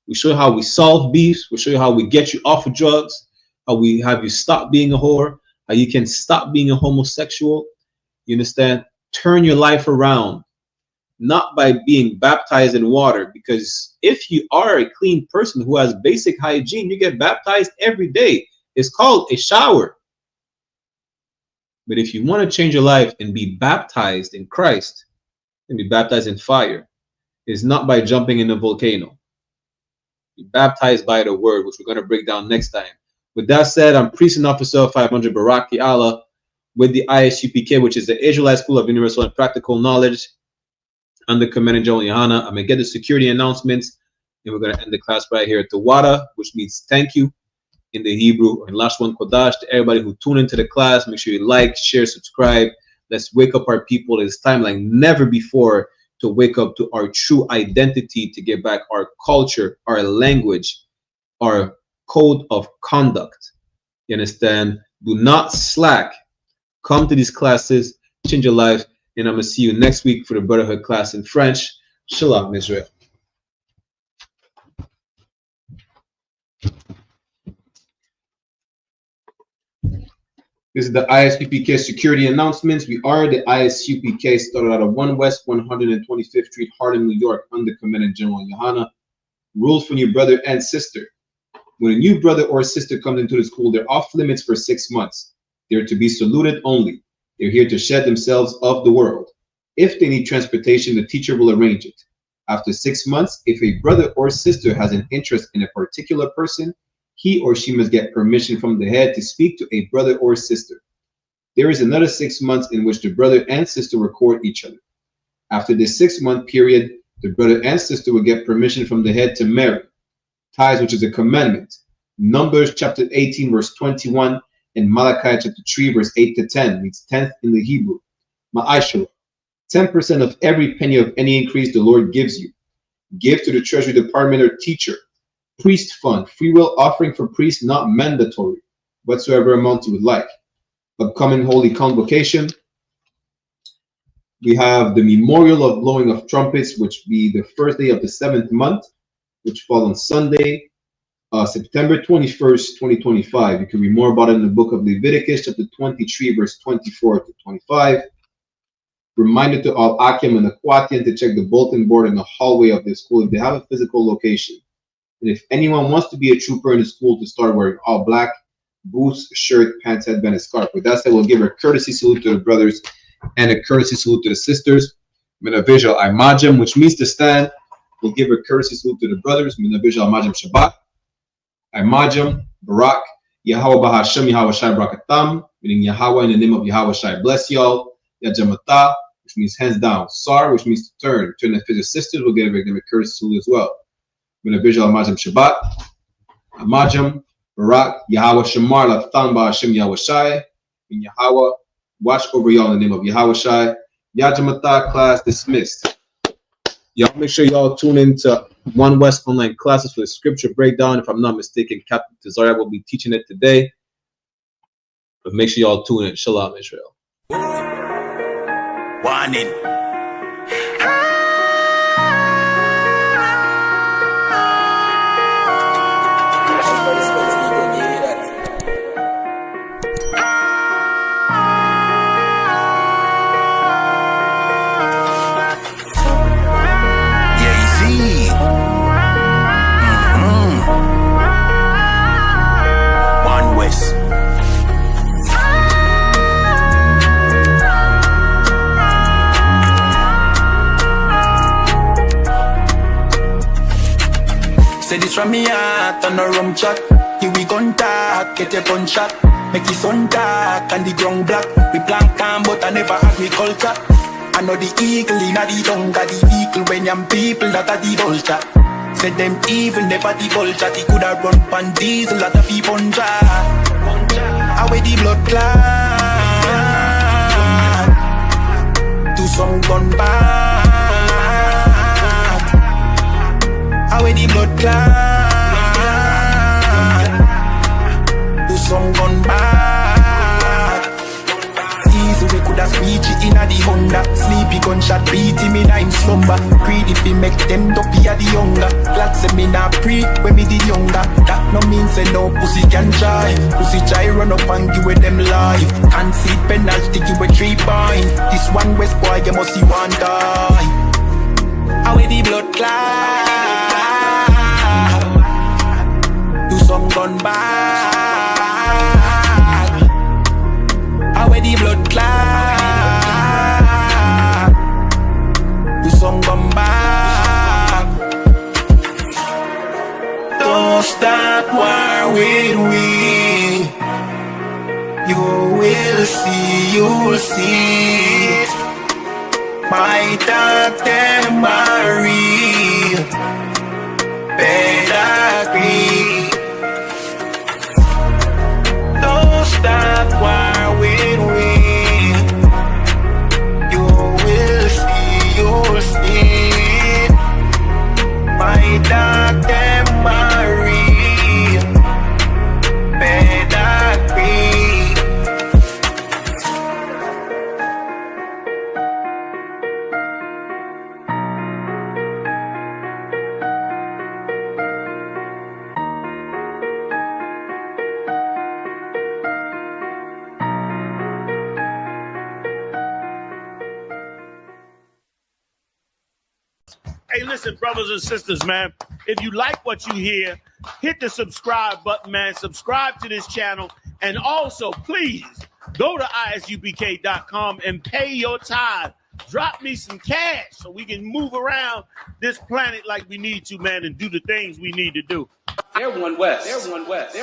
We show you how we solve beef. We'll show you how we get you off of drugs, how we have you stop being a whore, how you can stop being a homosexual. You understand? Turn your life around. not by being baptized in water. Because if you are a clean person who has basic hygiene, you get baptized every day. It's called a shower. But if you want to change your life and be baptized in Christ and be baptized in fire, it's not by jumping in a volcano. Be baptized by the word, which we're going to break down next time. With that said, I'm Priest and Officer 500 Baraki Allah with the I.S.U.P.K, which is the Israelite School of Universal and Practical Knowledge, under Commanding General YAHANNA. I'm going to get the security announcements, and we're going to end the class right here at Tawada, which means thank you in the Hebrew, or in Lashwan Kodash. To everybody who tuned into the class, make sure you like, share, subscribe. Let's wake up our people. It's time like never before to wake up to our true identity, to get back our culture, our language, our code of conduct. You understand? Do not slack. Come to these classes, change your life, and I'm going to see you next week for the Brotherhood class in French. Shalom, Israel. This is the I.S.U.P.K security announcements. We are the I.S.U.P.K, started out of 1 West 125th Street, Harlem, New York, under Commanding General YAHANNA. Rules for your brother and sister. When a new brother or sister comes into the school, they're off limits for 6 months. They're to be saluted only. They're here to shed themselves of the world. If they need transportation, the teacher will arrange it. After 6 months, if a brother or sister has an interest in a particular person, he or she must get permission from the head to speak to a brother or sister. There is another 6 months in which the brother and sister will court each other. After this 6-month period, the brother and sister will get permission from the head to marry. Tithes, which is a commandment. Numbers chapter 18, verse 21, and Malachi chapter 3, verse 8 to 10, means 10th in the Hebrew. Ma'ashara, 10% of every penny of any increase the Lord gives you. Give to the treasury department or teacher. Priest fund, free will offering for priests, not mandatory, whatsoever amount you would like. Upcoming holy convocation. We have the memorial of blowing of trumpets, which be the first day of the 7th month, which fall on Sunday, September 21st, 2025. You can read more about it in the book of Leviticus, chapter 23, verse 24 to 25. Reminder to all Akim and Akwatian to check the bulletin board in the hallway of their school if they have a physical location. And if anyone wants to be a trooper in the school, to start wearing all black, boots, shirt, pants, headband, and scarf. With that said, we'll give a courtesy salute to the brothers and a courtesy salute to the sisters. Mina visual imajim, which means to stand. We'll give a courtesy salute to the brothers. Mina visual imajim Shabbat. Imajim, Barak, Yahweh Bahashem, Yahweh Shai Brakatam, meaning Yahweh in the name of Yahweh Shai bless y'all. Yajamata, which means hands down. Sar, which means to turn. Turn the fifth sisters, we'll give them a courtesy salute as well. Mina visual imajim Shabbat. Imajim, Barak, Yahweh Shamar, Latan Bahashem, Yahweh Shai, and Yahweh, watch over y'all in the name of Yahweh Shai. Yajamata, class dismissed. Y'all make sure y'all tune into 1 West online classes for the scripture breakdown. If I'm not mistaken, Captain Tazariah will be teaching it today. But make sure y'all tune in. Shalom, Israel. Warning. Say this from me heart on a rum chat. Here we contact, get your gun shot. Make it sun dark and the ground black. We plant calm but I never agriculture. I know the eagle in the dung, got the eagle when young people that are the vulture. Said them evil never the vulture. They coulda run pan diesel that a people I wear the blood clot. Do some gun back. I wear the blood clot. Do some gun back. Easy we coulda squeegee in a the Honda. Sleepy gunshot beat him in a slumber. Greedy fi make them dopey a the younger. Glad say me not pre when me the younger. That no mean say no pussy can try. Pussy try run up and give with them life. Can't see penalty give with 3 points. This 1 West boy you must see one die. How the blood clot? Do some gun bag? How the blood clot? Do some gun bag? Don't stop war with we. You will see. My dark them are real. Better agree. Don't stop war with we. You will see. My dark them are real. Better agree. Hey, listen, brothers and sisters, man. If you like what you hear, hit the subscribe button, man. Subscribe to this channel. And also, please, go to ISUPK.com and pay your tithe. Drop me some cash so we can move around this planet like we need to, man, and do the things we need to do. They're one West.